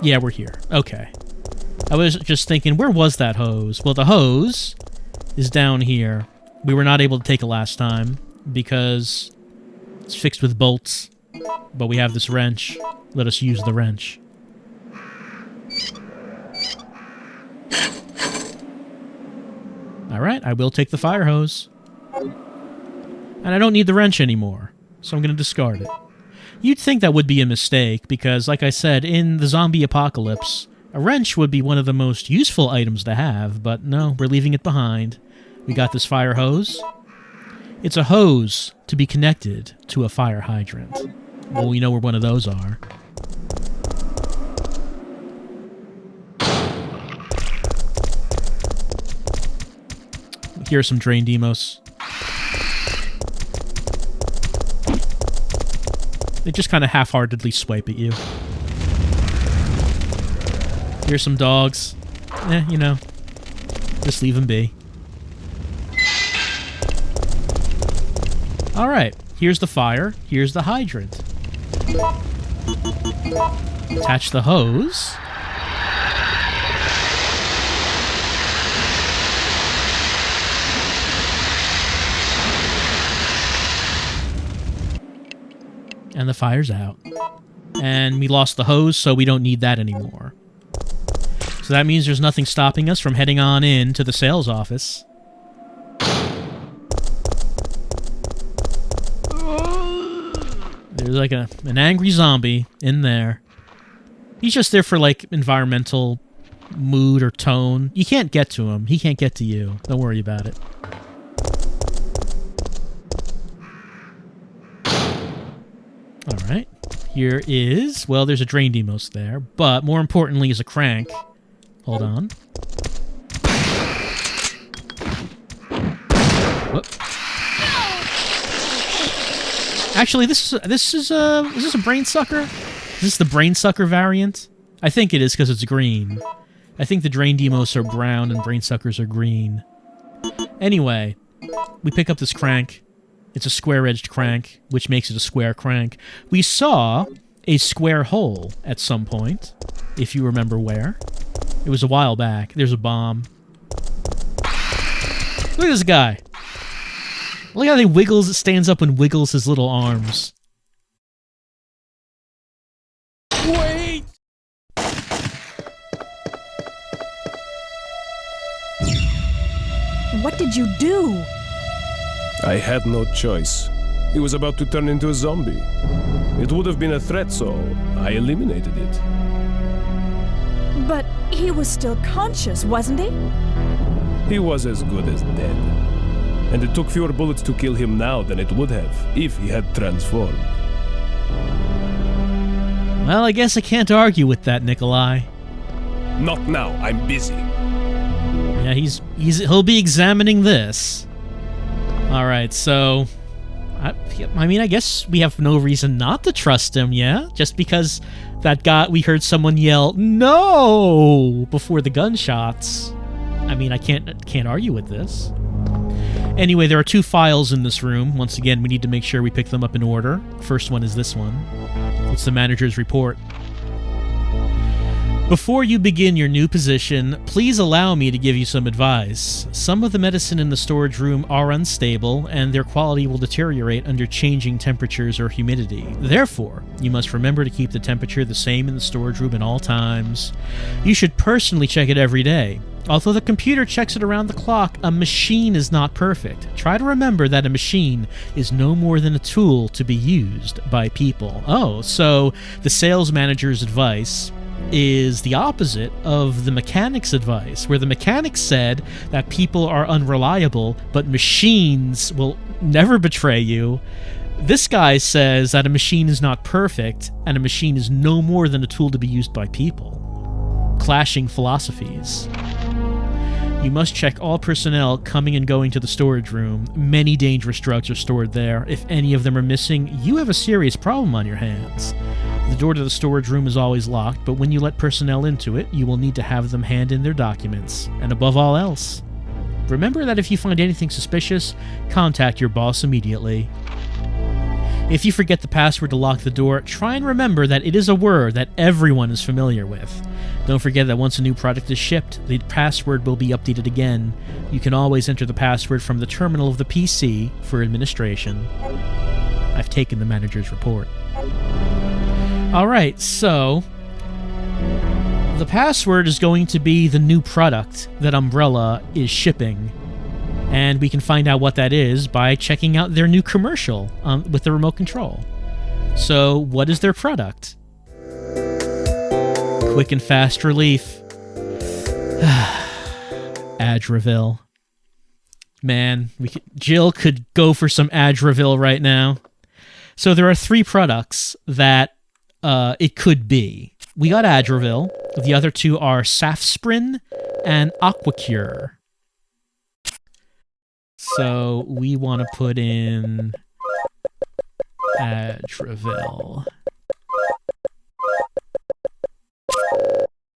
Speaker 1: Yeah, we're here. Okay. I was just thinking, where was that hose? Well, the hose is down here. We were not able to take it last time because... it's fixed with bolts, but we have this wrench. Let us use the wrench. Alright, I will take the fire hose. And I don't need the wrench anymore, so I'm going to discard it. You'd think that would be a mistake, because, like I said, in the zombie apocalypse, a wrench would be one of the most useful items to have, but no, we're leaving it behind. We got this fire hose. It's a hose to be connected to a fire hydrant. Well, we know where one of those are. Here are some drain demos. They just kind of half-heartedly swipe at you. Here's some dogs. You know, just leave them be. Alright, here's the fire, here's the hydrant. Attach the hose. And the fire's out. And we lost the hose, so we don't need that anymore. So that means there's nothing stopping us from heading on in to the sales office. There's like an angry zombie in there. He's just there for like environmental mood or tone. You can't get to him. He can't get to you. Don't worry about it. Alright. Here is... Well, there's a drain demos there, but more importantly is a crank. Hold on. Whoop. Actually, is this a brain sucker? Is this the brain sucker variant? I think it is because it's green. I think the drain demos are brown and brain suckers are green. Anyway, we pick up this crank. It's a square-edged crank, which makes it a square crank. We saw a square hole at some point, if you remember where. It was a while back. There's a bomb. Look at this guy. Look how he stands up and wiggles his little arms. Wait!
Speaker 2: What did you do?
Speaker 3: I had no choice. He was about to turn into a zombie. It would have been a threat, so I eliminated it.
Speaker 2: But he was still conscious, wasn't he?
Speaker 3: He was as good as dead. And it took fewer bullets to kill him now than it would have if he had transformed.
Speaker 1: Well, I guess I can't argue with that, Nikolai.
Speaker 3: Not now, I'm busy.
Speaker 1: Yeah, he'll be examining this. Alright, so... I mean, I guess we have no reason not to trust him, yeah? Just because we heard someone yell, "No!" before the gunshots. I mean, I can't argue with this. Anyway, there are 2 files in this room. Once again, we need to make sure we pick them up in order. First one is this one. It's the manager's report. Before you begin your new position, please allow me to give you some advice. Some of the medicine in the storage room are unstable, and their quality will deteriorate under changing temperatures or humidity. Therefore, you must remember to keep the temperature the same in the storage room at all times. You should personally check it every day. Although the computer checks it around the clock, a machine is not perfect. Try to remember that a machine is no more than a tool to be used by people. Oh, so the sales manager's advice is the opposite of the mechanic's advice, where the mechanic said that people are unreliable, but machines will never betray you. This guy says that a machine is not perfect, and a machine is no more than a tool to be used by people. Clashing philosophies. You must check all personnel coming and going to the storage room. Many dangerous drugs are stored there. If any of them are missing, you have a serious problem on your hands. The door to the storage room is always locked, but when you let personnel into it, you will need to have them hand in their documents. And above all else, remember that if you find anything suspicious, contact your boss immediately. If you forget the password to lock the door, try and remember that it is a word that everyone is familiar with. Don't forget that once a new product is shipped, the password will be updated again. You can always enter the password from the terminal of the PC for administration. I've taken the manager's report. Alright, so the password is going to be the new product that Umbrella is shipping. And we can find out what that is by checking out their new commercial with the remote control. So, what is their product? Quick and fast relief. Adravil. Man, Jill could go for some Adravil right now. So there are 3 products that it could be. We got Adravil. The other 2 are Safsprin and Aquacure. So we want to put in Adravil.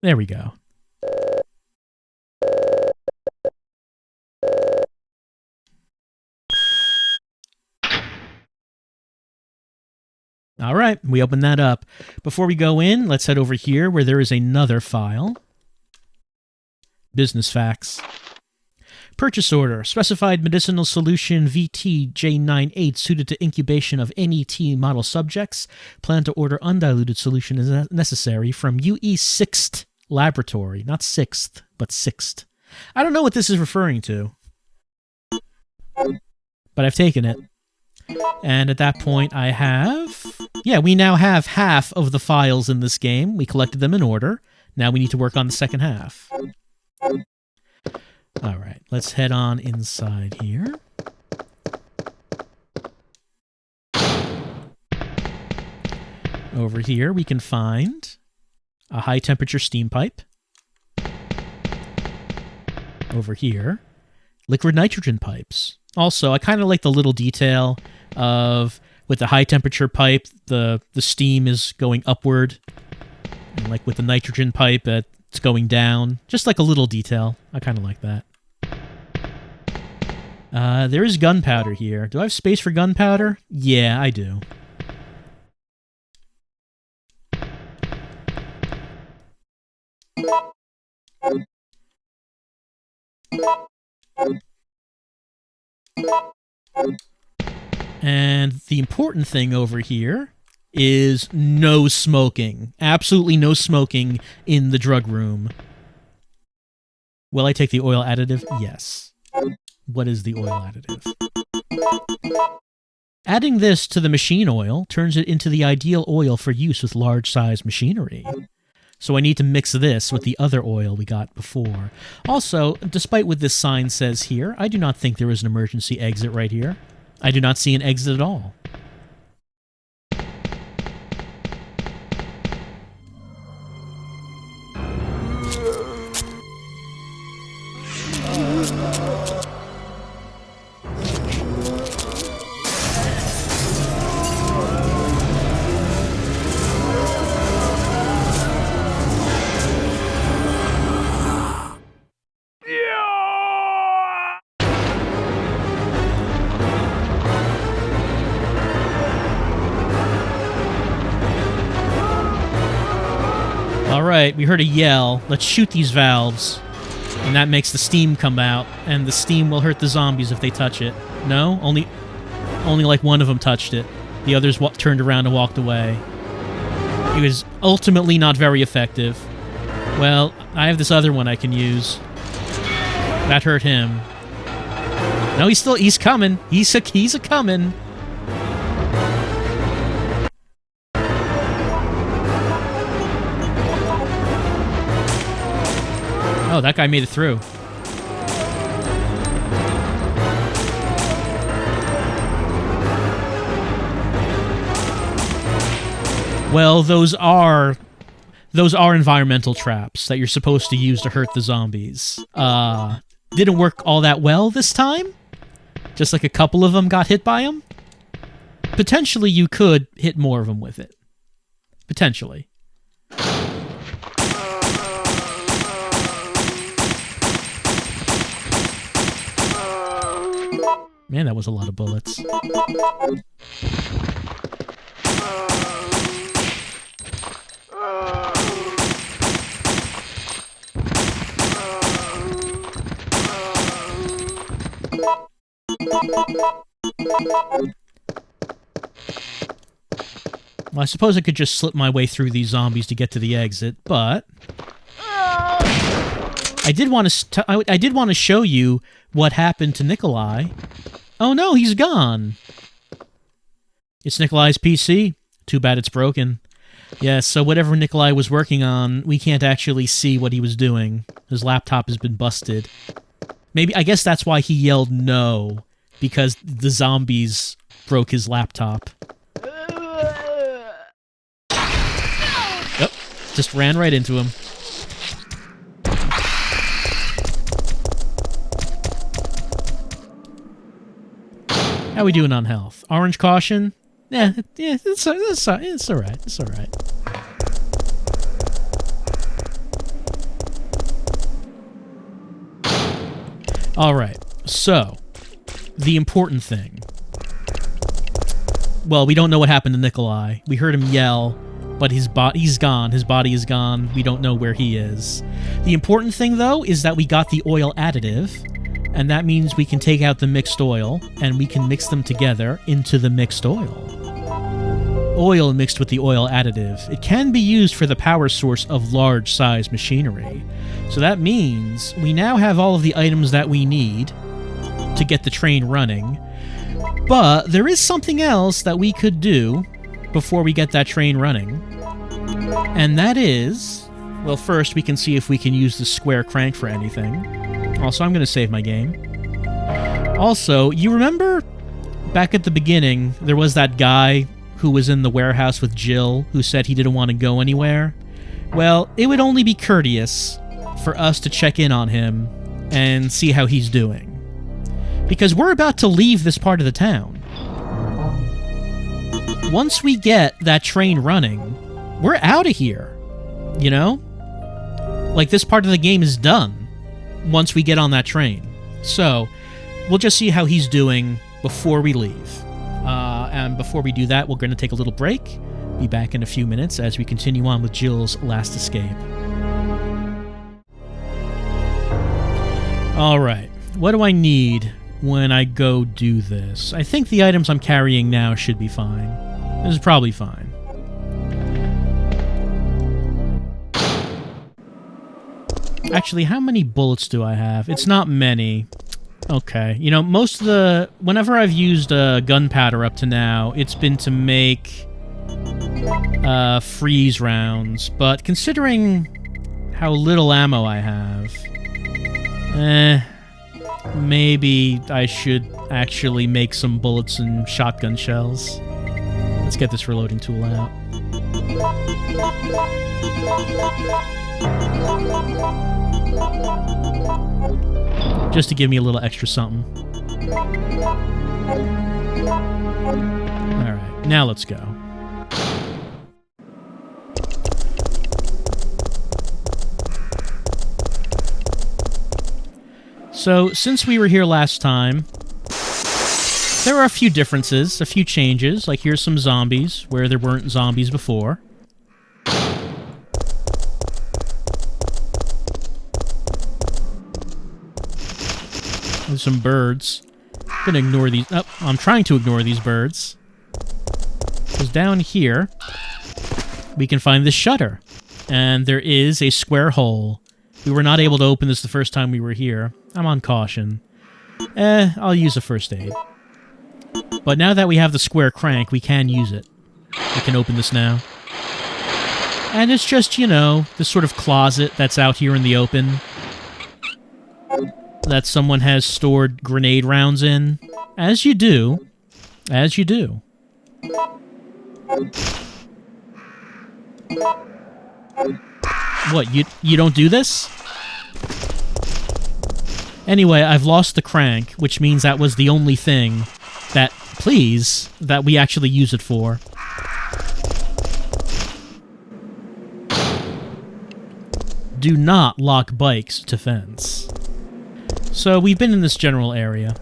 Speaker 1: There we go. All right, we open that up. Before we go in, let's head over here where there is another file. Business facts. Purchase order. Specified medicinal solution VT-J98 suited to incubation of NET model subjects. Plan to order undiluted solution as necessary from UE 6th Laboratory. Not 6th, but 6th. I don't know what this is referring to. But I've taken it. And at that point I have... Yeah, we now have half of the files in this game. We collected them in order. Now we need to work on the second half. Alright, let's head on inside here. Over here we can find a high-temperature steam pipe. Over here, liquid nitrogen pipes. Also, I kind of like the little detail of, with the high-temperature pipe, the steam is going upward. And like with the nitrogen pipe, it's going down. Just like a little detail. I kind of like that. There is gunpowder here. Do I have space for gunpowder? Yeah, I do. And the important thing over here is no smoking. Absolutely no smoking in the drug room. Will I take the oil additive? Yes. What is the oil additive? Adding this to the machine oil turns it into the ideal oil for use with large-size machinery. So I need to mix this with the other oil we got before. Also, despite what this sign says here, I do not think there is an emergency exit right here. I do not see an exit at all. Alright, we heard a yell. Let's shoot these valves. And that makes the steam come out, and the steam will hurt the zombies if they touch it. No? Only like one of them touched it. The others turned around and walked away. It was ultimately not very effective. Well, I have this other one I can use. That hurt him. No, he's coming. He's a coming. Oh, that guy made it through. Well, those are environmental traps that you're supposed to use to hurt the zombies. Didn't work all that well this time. Just like a couple of them got hit by them. Potentially you could hit more of them with it. Potentially. Man, that was a lot of bullets. Well, I suppose I could just slip my way through these zombies to get to the exit, but I I did want to show you what happened to Nikolai. Oh no, he's gone. It's Nikolai's PC. Too bad it's broken. Yeah, so whatever Nikolai was working on, we can't actually see what he was doing. His laptop has been busted. Maybe, I guess that's why he yelled no, because the zombies broke his laptop. Yep, just ran right into him. How we doing on health? Orange caution? Yeah, it's alright. It's alright. Alright, so, the important thing. Well, we don't know what happened to Nikolai. We heard him yell, but he's gone. His body is gone. We don't know where he is. The important thing, though, is that we got the oil additive, and that means we can take out the mixed oil, and we can mix them together into the mixed oil. Oil mixed with the oil additive. It can be used for the power source of large-size machinery. So that means we now have all of the items that we need to get the train running, but there is something else that we could do before we get that train running, and that is... Well, first, we can see if we can use the square crank for anything. Also, I'm going to save my game. Also, you remember back at the beginning, there was that guy who was in the warehouse with Jill who said he didn't want to go anywhere? Well, it would only be courteous for us to check in on him and see how he's doing. Because we're about to leave this part of the town. Once we get that train running, we're out of here. You know? Like, this part of the game is done once we get on that train. So, we'll just see how he's doing before we leave. And before we do that, we're going to take a little break. Be back in a few minutes as we continue on with Jill's last escape. Alright, what do I need when I go do this? I think the items I'm carrying now should be fine. This is probably fine. Actually, how many bullets do I have? It's not many. Okay. You know, most of the... Whenever I've used gunpowder up to now, it's been to make freeze rounds. But considering how little ammo I have... maybe I should actually make some bullets and shotgun shells. Let's get this reloading tool out. Just to give me a little extra something. Alright, now let's go. So, since we were here last time, there are a few differences, a few changes. Like, here's some zombies, where there weren't zombies before. There's some birds. I'm gonna ignore these. Oh, I'm trying to ignore these birds. Because down here, we can find this shutter. And there is a square hole. We were not able to open this the first time we were here. I'm on caution. I'll use a first aid. But now that we have the square crank, we can use it. We can open this now. And it's just, you know, this sort of closet that's out here in the open that someone has stored grenade rounds in. As you do. As you do. What, you don't do this? Anyway, I've lost the crank, which means that was the only thing that, please, that we actually use it for. Do not lock bikes to fence. So, we've been in this general area.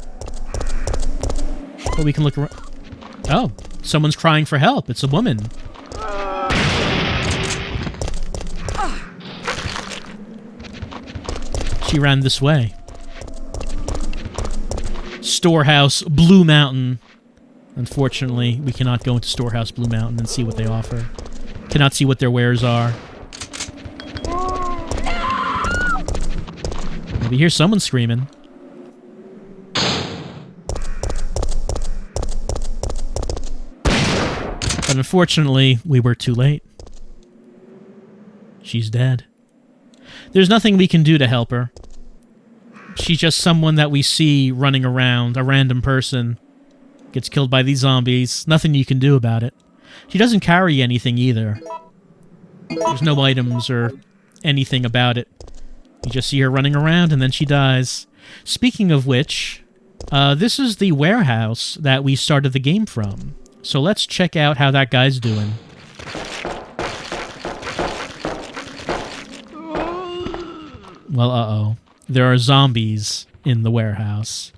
Speaker 1: But we can look around. Oh, someone's crying for help. It's a woman. She ran this way. Storehouse Blue Mountain. Unfortunately, we cannot go into Storehouse Blue Mountain and see what they offer. Cannot see what their wares are. We hear someone screaming. But unfortunately, we were too late. She's dead. There's nothing we can do to help her. She's just someone that we see running around, a random person. Gets killed by these zombies. Nothing you can do about it. She doesn't carry anything either. There's no items or anything about it. You just see her running around and then she dies. Speaking of which, this is the warehouse that we started the game from. So let's check out how that guy's doing. Well, uh-oh. There are zombies in the warehouse.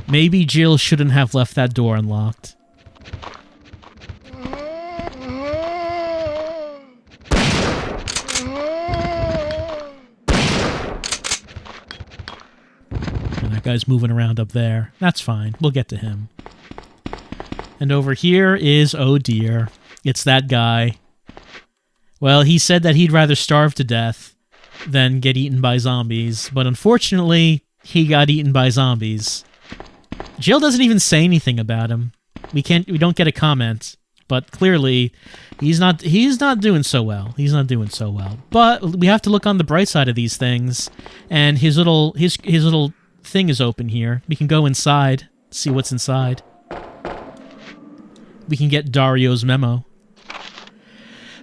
Speaker 1: Maybe Jill shouldn't have left that door unlocked. And that guy's moving around up there. That's fine. We'll get to him. And over here is, oh dear, it's that guy. Well, he said that he'd rather starve to death than get eaten by zombies, but unfortunately, he got eaten by zombies. Jill doesn't even say anything about him. We don't get a comment, but clearly, he's not doing so well. He's not doing so well. But we have to look on the bright side of these things, and his little thing is open here. We can go inside, see what's inside. We can get Dario's memo.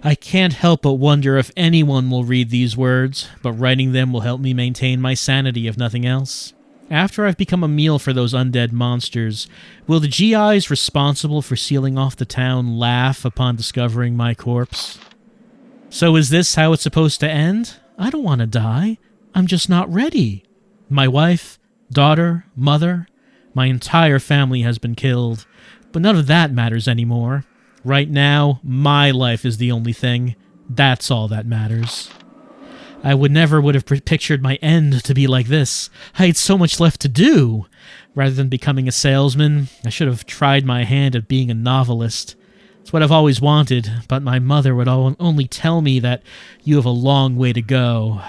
Speaker 1: I can't help but wonder if anyone will read these words, but writing them will help me maintain my sanity if nothing else. After I've become a meal for those undead monsters, will the GIs responsible for sealing off the town laugh upon discovering my corpse? So is this how it's supposed to end? I don't want to die. I'm just not ready. My wife, daughter, mother, my entire family has been killed, but none of that matters anymore. Right now, my life is the only thing. That's all that matters. I never would have pictured my end to be like this. I had so much left to do. Rather than becoming a salesman, I should have tried my hand at being a novelist. It's what I've always wanted, but my mother would only tell me that you have a long way to go.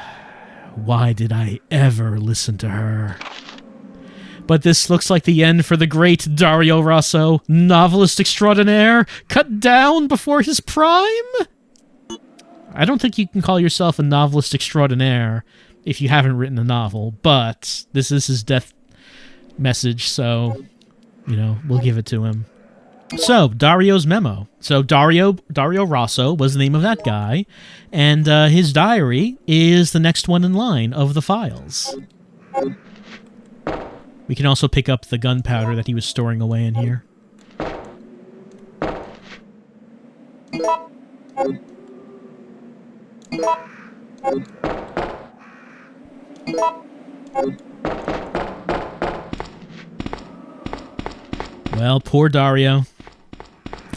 Speaker 1: Why did I ever listen to her? But this looks like the end for the great Dario Rosso, novelist extraordinaire, cut down before his prime? I don't think you can call yourself a novelist extraordinaire if you haven't written a novel, but this is his death message, so, you know, we'll give it to him. So, Dario's memo. So, Dario Rosso was the name of that guy, and his diary is the next one in line of the files. We can also pick up the gunpowder that he was storing away in here. Well, poor Dario.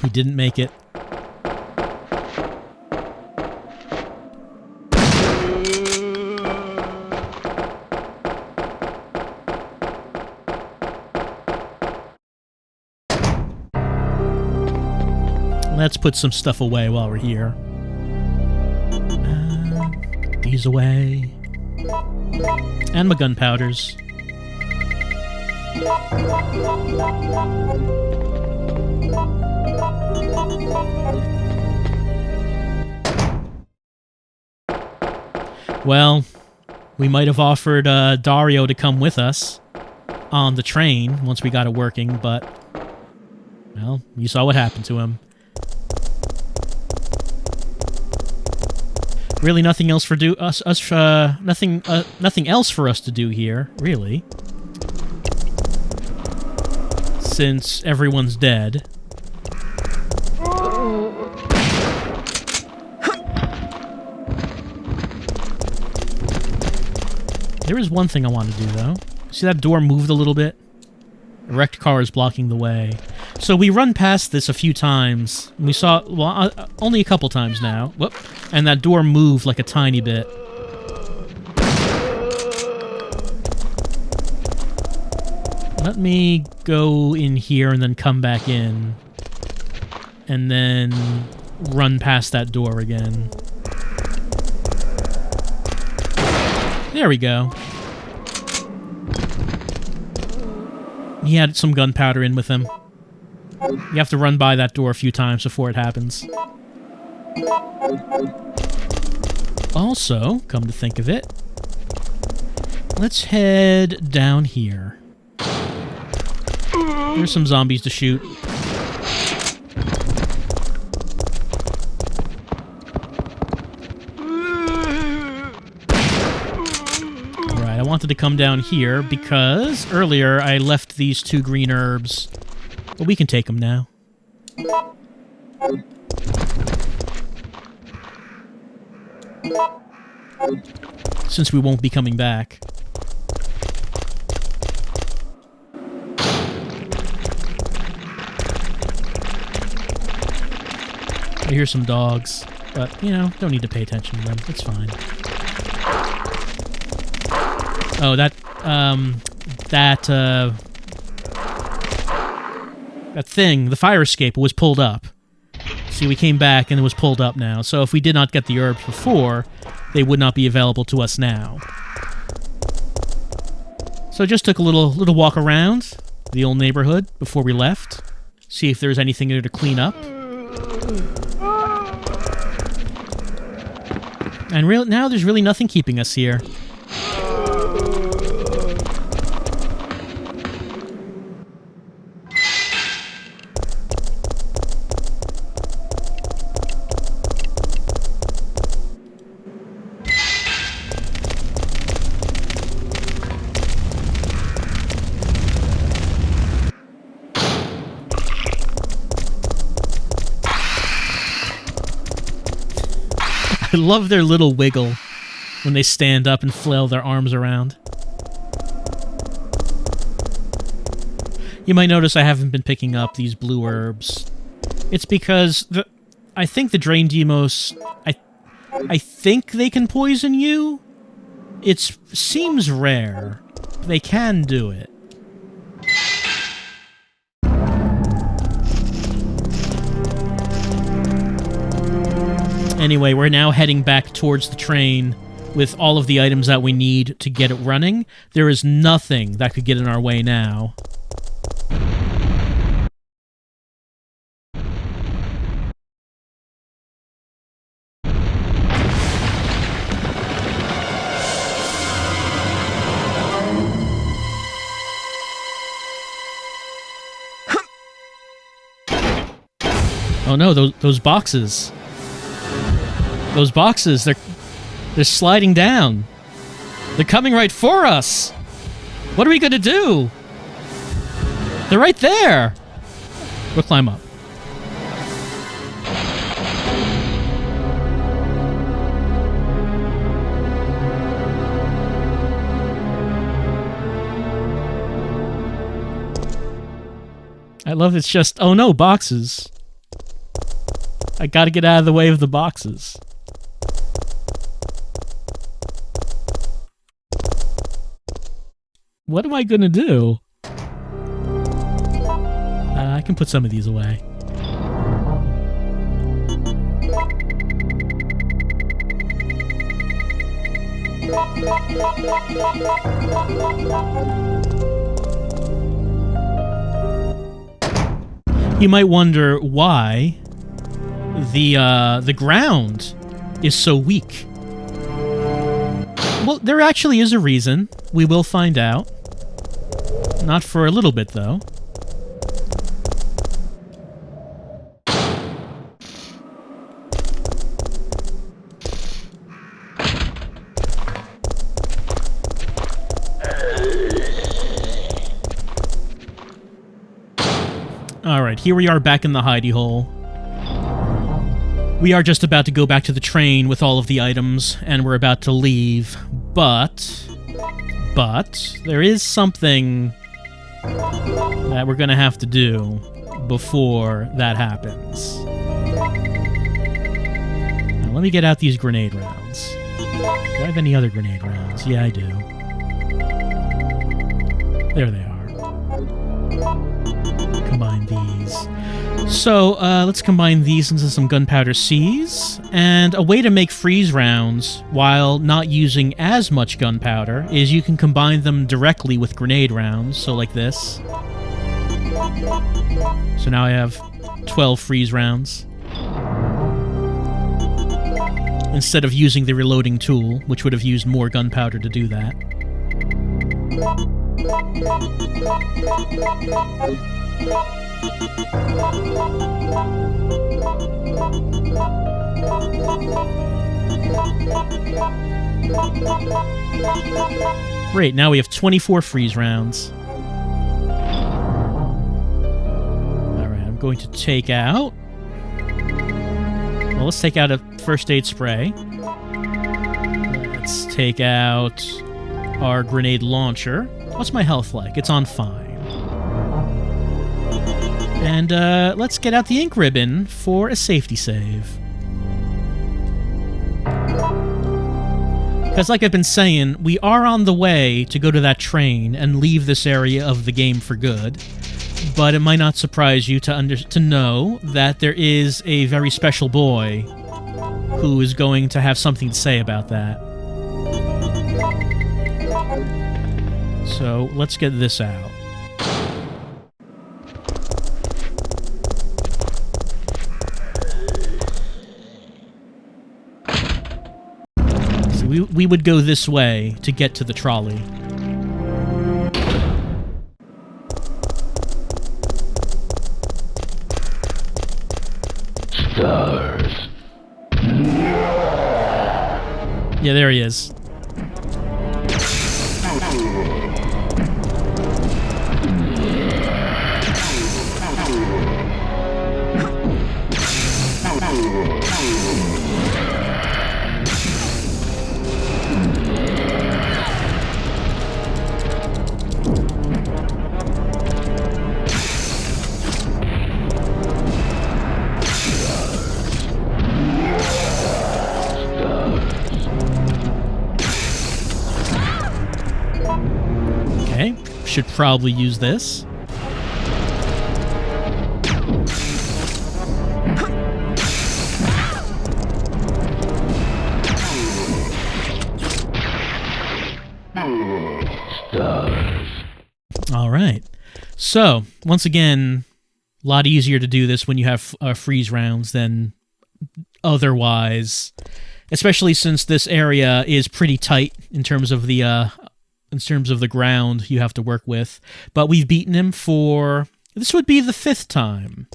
Speaker 1: He didn't make it. Let's put some stuff away while we're here. These away. And my gunpowders. Well, we might have offered Dario to come with us on the train once we got it working, but, well, you saw what happened to him. Really, nothing else nothing else for us to do here, really, since everyone's dead. There is one thing I want to do, though. See that door moved a little bit? A wrecked car is blocking the way. So we run past this a few times. We saw, well, only a couple times now. Whoop. And that door moved like a tiny bit. Let me go in here and then come back in. And then run past that door again. There we go. He had some gunpowder in with him. You have to run by that door a few times before it happens. Also, come to think of it, let's head down here. There's some zombies to shoot. Right, I wanted to come down here because earlier I left these 2 green herbs, but we can take them now. Since we won't be coming back. I hear some dogs, but, you know, don't need to pay attention to them. It's fine. Oh, that thing, the fire escape, was pulled up. See, we came back and it was pulled up now. So if we did not get the herbs before, they would not be available to us now. So I just took a little walk around the old neighborhood before we left. See if there's anything there to clean up. And now there's really nothing keeping us here. I love their little wiggle when they stand up and flail their arms around. You might notice I haven't been picking up these blue herbs. It's because I think the Drain Demos, I think they can poison you. It seems rare. They can do it. Anyway, we're now heading back towards the train with all of the items that we need to get it running. There is nothing that could get in our way now. Oh no, those boxes. Those boxes, they're sliding down. They're coming right for us. What are we gonna do? They're right there. We'll climb up. I love it's just, oh no, boxes. I gotta get out of the way of the boxes. What am I gonna do? I can put some of these away. You might wonder why the ground is so weak. Well, there actually is a reason. We will find out. Not for a little bit, though. Alright, here we are back in the hidey hole. We are just about to go back to the train with all of the items, and we're about to leave, but there is something that we're gonna have to do before that happens. Now, let me get out these grenade rounds. Do I have any other grenade rounds? Yeah, I do. There they are. Combine these. So, let's combine these into some gunpowder C's, and a way to make freeze rounds while not using as much gunpowder is you can combine them directly with grenade rounds, so like this. So now I have 12 freeze rounds. Instead of using the reloading tool, which would have used more gunpowder to do that. Great, now we have 24 freeze rounds. Alright, I'm going to take out... Well, let's take out a first aid spray. Let's take out our grenade launcher. What's my health like? It's on fine. And let's get out the ink ribbon for a safety save. Because like I've been saying, we are on the way to go to that train and leave this area of the game for good. But it might not surprise you to know that there is a very special boy who is going to have something to say about that. So let's get this out. So we would go this way to get to the trolley.
Speaker 6: Stars.
Speaker 1: Yeah, there he is. Should probably use this. All right. So, once again, a lot easier to do this when you have freeze rounds than otherwise, especially since this area is pretty tight in terms of the ground you have to work with. But we've beaten him for... This would be the 5th time.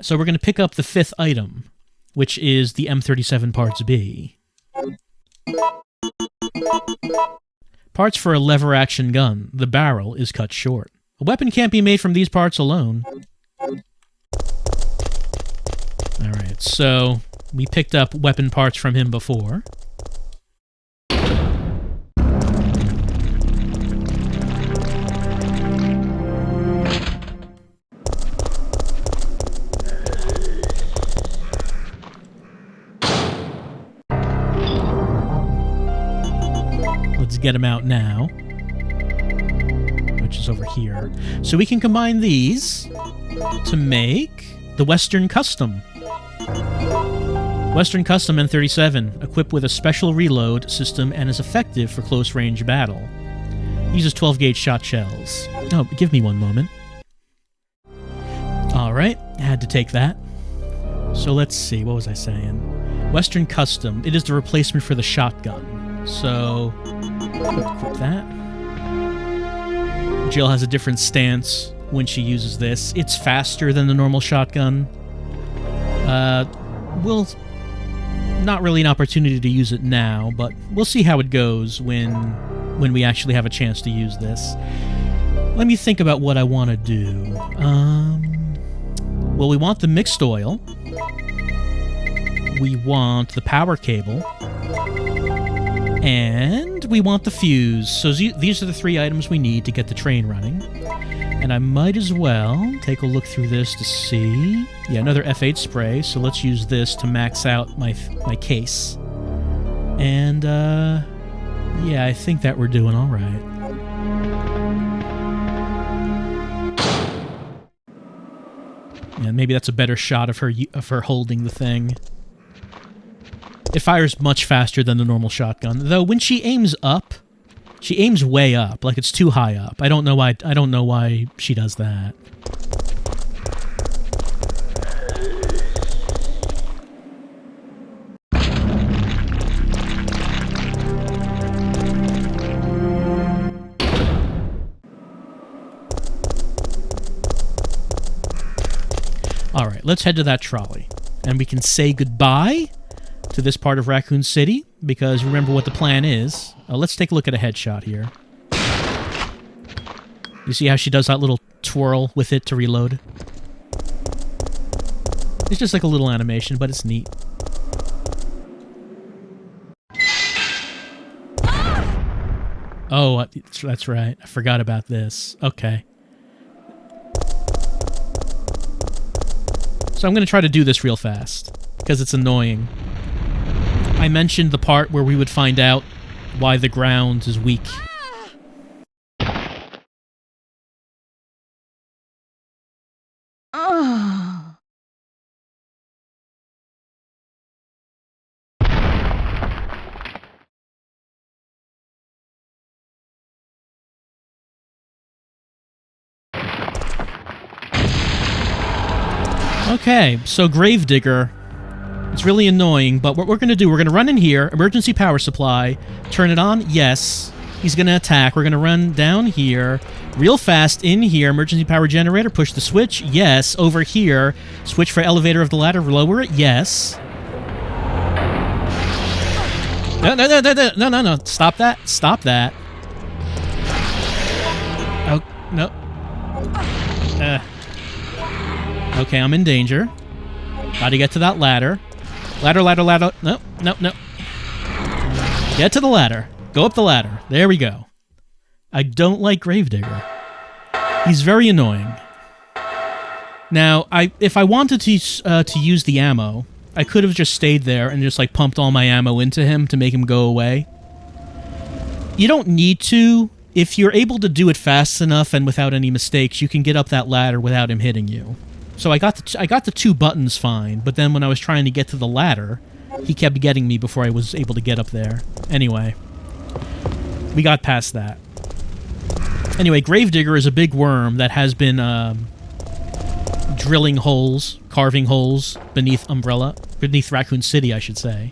Speaker 1: So we're going to pick up the 5th item, which is the M37 Parts B. Parts for a lever-action gun. The barrel is cut short. A weapon can't be made from these parts alone. Alright, so we picked up weapon parts from him before. Let's get him out now, which is over here. So we can combine these to make the Western Custom. Western Custom N37, equipped with a special reload system and is effective for close-range battle. Uses 12-gauge shot shells. Oh, give me one moment. Alright, I had to take that. So let's see, what was I saying? Western Custom, it is the replacement for the shotgun. So... equip that. Jill has a different stance when she uses this. It's faster than the normal shotgun. We'll... Not really an opportunity to use it now, but we'll see how it goes when we actually have a chance to use this. Let me think about what I want to do. Well, we want the mixed oil. We want the power cable. And we want the fuse. So these are the 3 items we need to get the train running. And I might as well take a look through this to see... Yeah, another F8 spray, so let's use this to max out my case. And, yeah, I think that we're doing all right. Yeah, maybe that's a better shot of her holding the thing. It fires much faster than the normal shotgun, though. When she aims up, she aims way up, like it's too high up. I don't know why. I don't know why she does that. All right, let's head to that trolley, and we can say goodbye to this part of Raccoon City, because remember what the plan is. Let's take a look at a headshot here. You see how she does that little twirl with it to reload? It's just like a little animation, but it's neat. Oh, that's right. I forgot about this. Okay. So I'm going to try to do this real fast, because it's annoying. I mentioned the part where we would find out why the ground is weak. Okay, so gravedigger. It's really annoying, but what we're going to do, we're going to run in here, emergency power supply, turn it on, yes. He's going to attack. We're going to run down here, real fast in here, emergency power generator, push the switch, yes. Over here, switch for elevator of the ladder, lower it, yes. No, stop that, stop that. Oh, no. Okay, I'm in danger. Gotta get to that ladder. Ladder. No. Get to the ladder. Go up the ladder. There we go. I don't like Gravedigger. He's very annoying. Now, if I wanted to use the ammo, I could have just stayed there and just like pumped all my ammo into him to make him go away. You don't need to. If you're able to do it fast enough and without any mistakes, you can get up that ladder without him hitting you. So I got the two buttons fine, but then when I was trying to get to the ladder, he kept getting me before I was able to get up there. Anyway, we got past that. Anyway, Gravedigger is a big worm that has been drilling holes, carving holes beneath Raccoon City, I should say.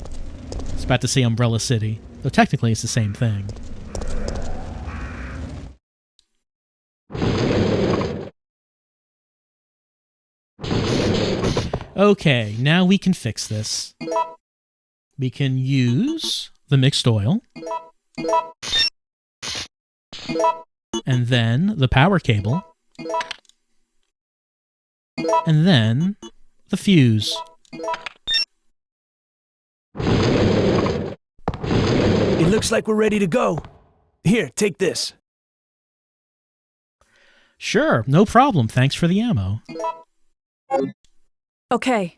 Speaker 1: I was about to say Umbrella City, though technically it's the same thing. Okay, now we can fix this. We can use the mixed oil. And then the power cable. And then the fuse.
Speaker 5: It looks like we're ready to go. Here, take this.
Speaker 1: Sure, no problem. Thanks for the ammo.
Speaker 2: Okay.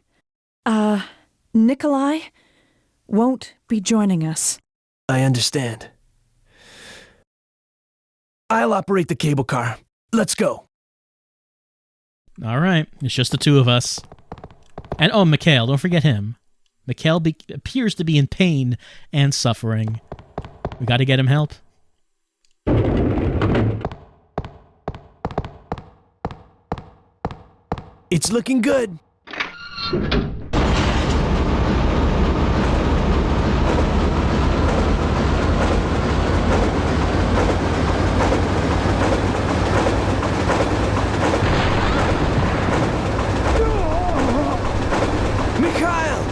Speaker 2: Nikolai won't be joining us.
Speaker 5: I understand. I'll operate the cable car. Let's go.
Speaker 1: All right, it's just the two of us. And oh, Mikhail, don't forget him. Mikhail appears to be in pain and suffering. We got to get him help.
Speaker 5: It's looking good. Mikhail!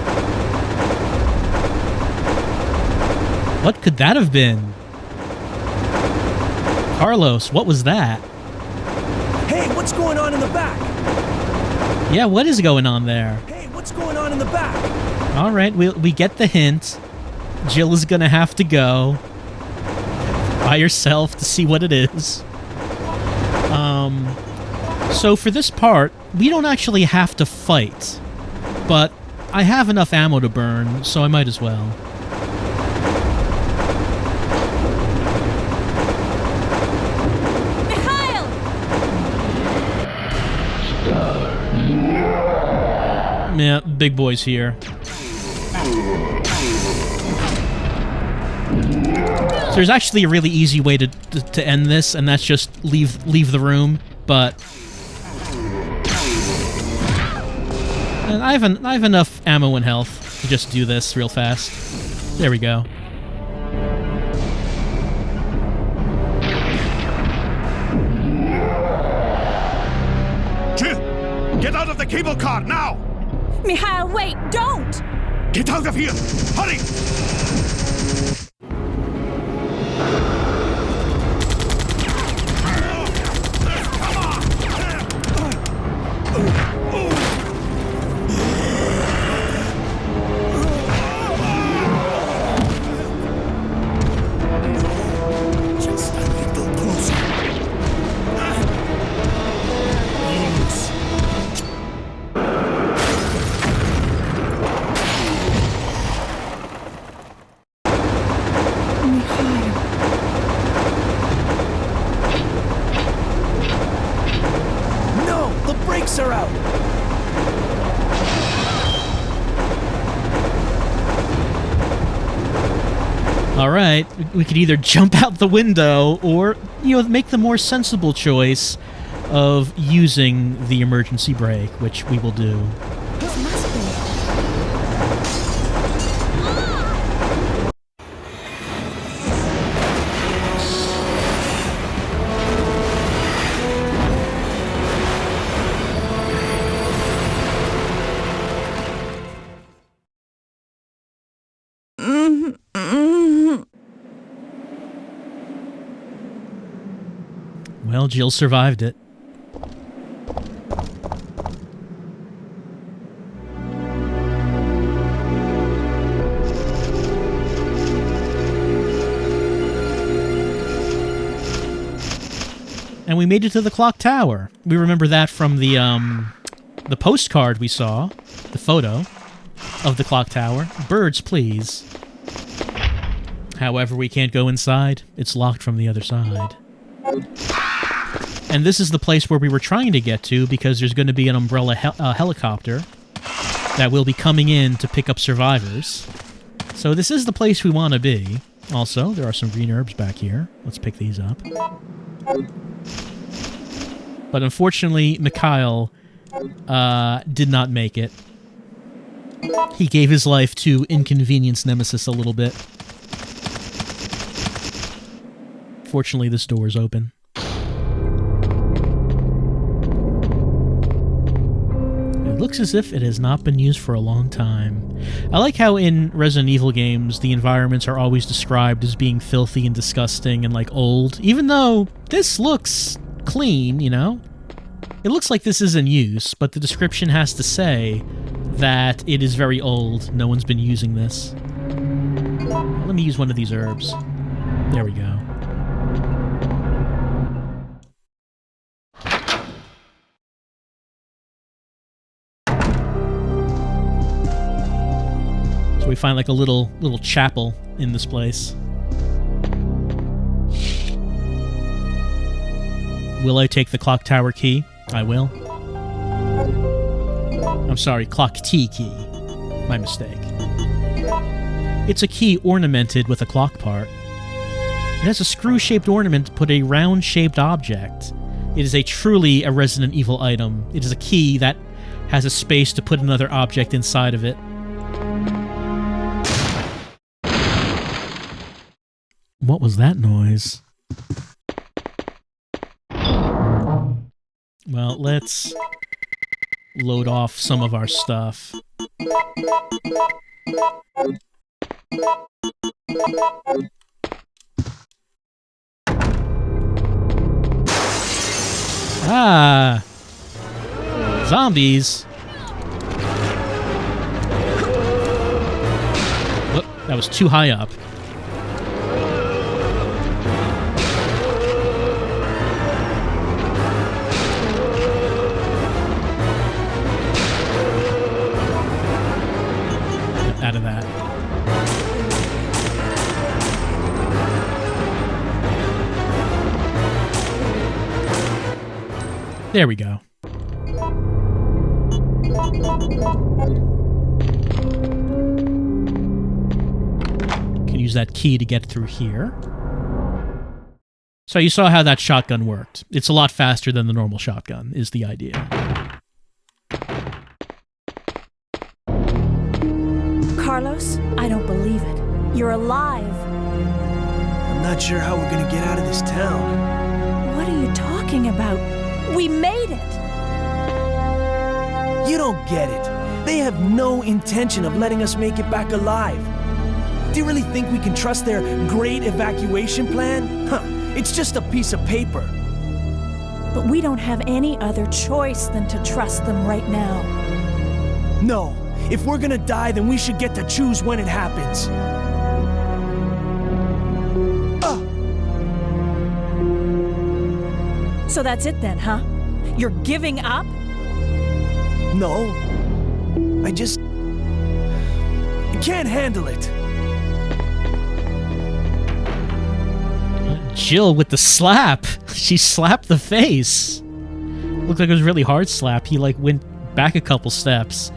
Speaker 1: What could that have been? Carlos, what was that?
Speaker 5: Hey, what's going on in the back?
Speaker 1: Yeah, what is going on there?
Speaker 5: Hey, what's going on in the back?
Speaker 1: All right, we get the hint. Jill is going to have to go by herself to see what it is. So for this part, we don't actually have to fight, but I have enough ammo to burn, so I might as well.
Speaker 2: Mikhail!
Speaker 1: Yeah, big boy's here. So there's actually a really easy way to end this, and that's just leave the room. But and I have enough ammo and health to just do this real fast. There we go.
Speaker 4: Jill, get out of the cable car now!
Speaker 2: Mikhail, wait, don't!
Speaker 4: Get out of here! Hurry! Just a little closer.
Speaker 5: No! The brakes are out!
Speaker 1: All right, we could either jump out the window or, you know, make the more sensible choice of using the emergency brake, which we will do.
Speaker 2: This must be it.
Speaker 1: Well, Jill survived it. And we made it to the clock tower. We remember that from the postcard we saw, the photo of the clock tower. Birds, please. However, we can't go inside. It's locked from the other side. And this is the place where we were trying to get to, because there's going to be an umbrella helicopter that will be coming in to pick up survivors. So this is the place we want to be. Also, there are some green herbs back here. Let's pick these up. But unfortunately, Mikhail did not make it. He gave his life to inconvenience Nemesis a little bit. Fortunately, this door is open. It looks as if it has not been used for a long time. I like how in Resident Evil games, the environments are always described as being filthy and disgusting and, like, old, even though this looks clean, you know? It looks like this is in use, but the description has to say that it is very old. No one's been using this. Let me use one of these herbs. There we go. So we find like a little chapel in this place. Will I take the clock tower key? I will. I'm sorry, clock T key. My mistake. It's a key ornamented with a clock part. It has a screw-shaped ornament to put a round-shaped object. It is truly a Resident Evil item. It is a key that has a space to put another object inside of it. What was that noise? Well, let's load off some of our stuff. Ah! Zombies! Whoop, that was too high up. Out of that. There we go. Can use that key to get through here. So you saw how that shotgun worked. It's a lot faster than the normal shotgun, is the idea.
Speaker 2: Carlos, I don't believe it. You're alive.
Speaker 5: I'm not sure how we're gonna get out of this town.
Speaker 2: What are you talking about? We made it!
Speaker 5: You don't get it. They have no intention of letting us make it back alive. Do you really think we can trust their great evacuation plan? Huh, it's just a piece of paper.
Speaker 2: But we don't have any other choice than to trust them right now.
Speaker 5: No, if we're gonna die, then we should get to choose when it happens.
Speaker 2: So that's it then, huh? You're giving up?
Speaker 5: No, I can't handle it.
Speaker 1: Jill with the slap. She slapped the face. Looked like it was a really hard slap. He like went back a couple steps.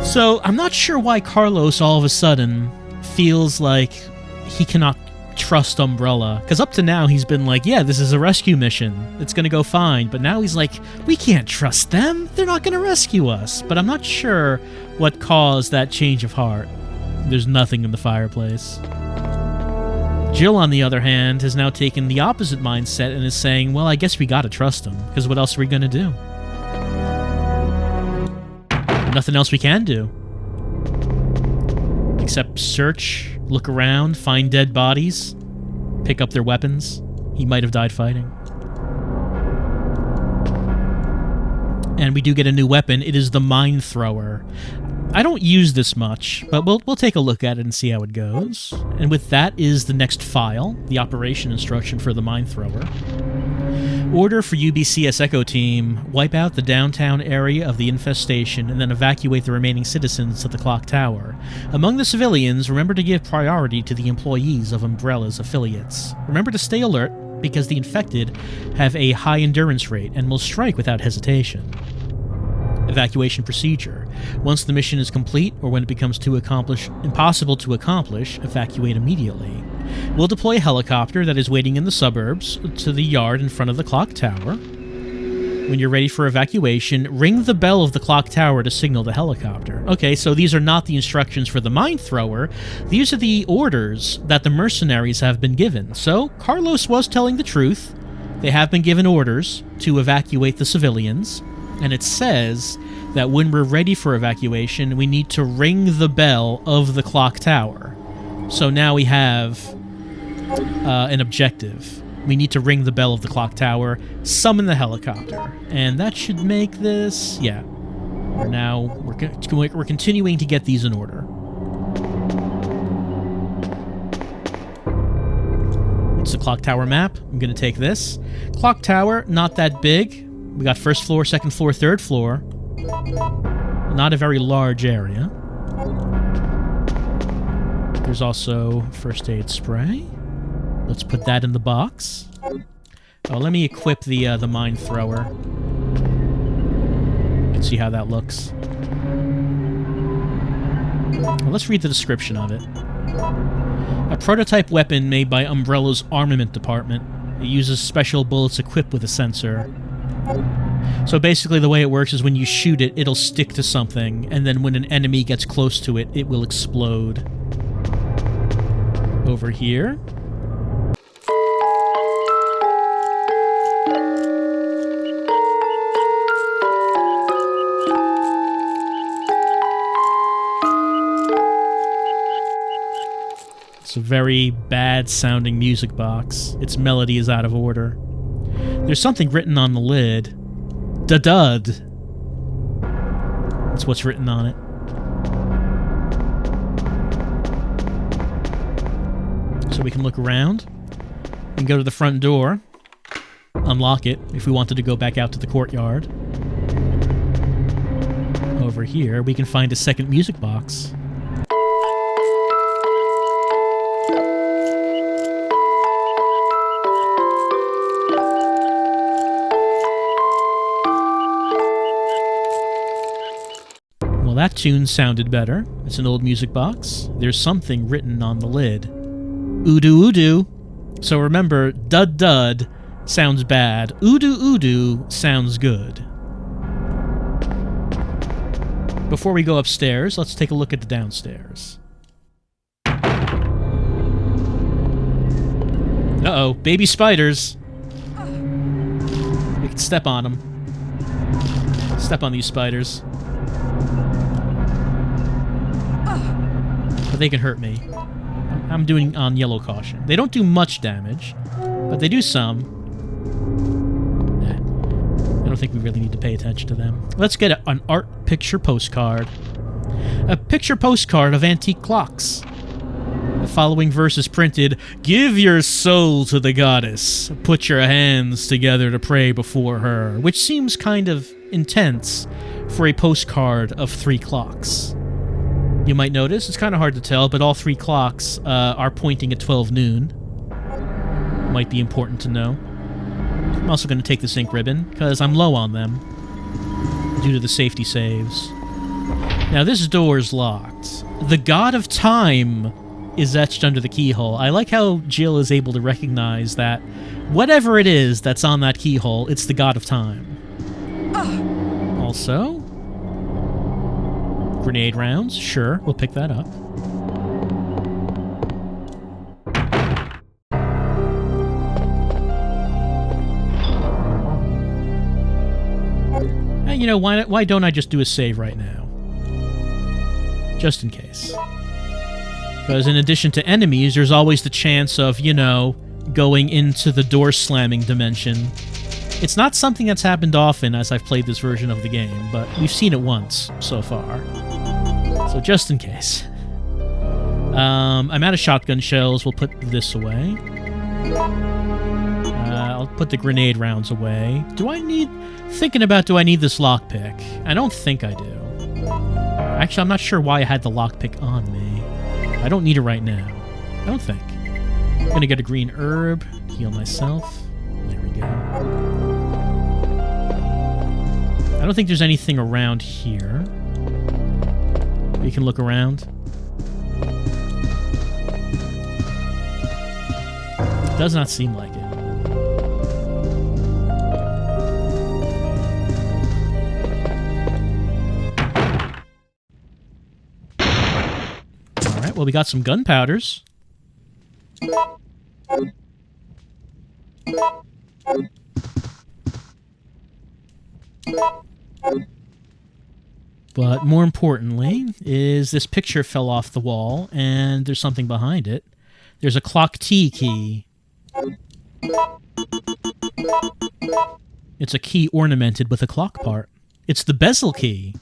Speaker 1: So I'm not sure why Carlos all of a sudden feels like he cannot trust Umbrella. Because up to now he's been like, yeah, this is a rescue mission. It's going to go fine. But now he's like, we can't trust them. They're not going to rescue us. But I'm not sure what caused that change of heart. There's nothing in the fireplace. Jill, on the other hand, has now taken the opposite mindset and is saying, well, I guess we gotta trust them, because what else are we gonna do? Nothing else we can do. Except search, look around, find dead bodies, pick up their weapons. He might have died fighting. And we do get a new weapon. It is the mine thrower. I don't use this much, but we'll take a look at it and see how it goes. And with that is the next file, the operation instruction for the mine thrower. Order for UBCS Echo Team, wipe out the downtown area of the infestation and then evacuate the remaining citizens to the clock tower. Among the civilians, remember to give priority to the employees of Umbrella's affiliates. Remember to stay alert, because the infected have a high endurance rate and will strike without hesitation. Evacuation procedure. Once the mission is complete, or when it becomes impossible to accomplish, evacuate immediately. We'll deploy a helicopter that is waiting in the suburbs to the yard in front of the clock tower. When you're ready for evacuation, ring the bell of the clock tower to signal the helicopter. Okay, so these are not the instructions for the mine thrower. These are the orders that the mercenaries have been given. So, Carlos was telling the truth. They have been given orders to evacuate the civilians. And it says that when we're ready for evacuation, we need to ring the bell of the clock tower. So now we have an objective. We need to ring the bell of the clock tower, summon the helicopter, and that should make this... yeah. We're continuing to get these in order. It's the clock tower map. I'm going to take this. Clock tower, not that big. We got first floor, second floor, third floor. Not a very large area. There's also first aid spray. Let's put that in the box. Oh, let me equip the mine thrower. You can see how that looks. Well, let's read the description of it. A prototype weapon made by Umbrella's armament department. It uses special bullets equipped with a sensor. So basically the way it works is when you shoot it, it'll stick to something, and then when an enemy gets close to it, it will explode. Over here. It's a very bad-sounding music box. Its melody is out of order. There's something written on the lid. Da-dud. That's what's written on it. So we can look around and go to the front door, unlock it if we wanted to go back out to the courtyard. Over here, we can find a second music box. that tune sounded better. It's an old music box. There's something written on the lid. Udu Udu. So remember, Dud Dud sounds bad. Udu Udu sounds good. Before we go upstairs, let's take a look at the downstairs. Uh-oh, baby spiders. We can step on them. Step on these spiders. But they can hurt me. I'm doing on yellow caution. They don't do much damage, but they do some. I don't think we really need to pay attention to them. Let's get an art picture postcard. A picture postcard of antique clocks. The following verse is printed: "Give your soul to the goddess. Put your hands together to pray before her," which seems kind of intense for a postcard of 3 clocks. You might notice, it's kind of hard to tell, but all 3 clocks are pointing at 12 noon. Might be important to know. I'm also going to take this ink ribbon, because I'm low on them, due to the safety saves. Now, this door's locked. The God of Time is etched under the keyhole. I like how Jill is able to recognize that whatever it is that's on that keyhole, it's the God of Time. Also, grenade rounds. Sure, we'll pick that up. You know, why don't I just do a save right now? Just in case. Because in addition to enemies, there's always the chance of, you know, going into the door slamming dimension. It's not something that's happened often as I've played this version of the game, but we've seen it once so far. So just in case. I'm out of shotgun shells. We'll put this away. I'll put the grenade rounds away. Do I need this lockpick? I don't think I do. Actually, I'm not sure why I had the lockpick on me. I don't need it right now. I don't think. I'm gonna get a green herb, heal myself. There we go. I don't think there's anything around here. We can look around. Does not seem like it. Alright, well, we got some gunpowders. But more importantly is this picture fell off the wall and there's something behind it. There's a clock T key. It's a key ornamented with a clock part. It's the bezel key.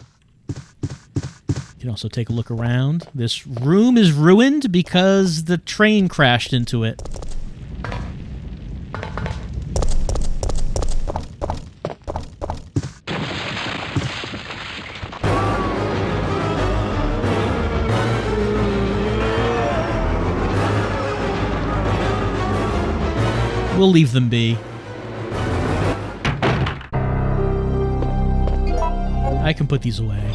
Speaker 1: You can also take a look around. This room is ruined because the train crashed into it. We'll leave them be. I can put these away.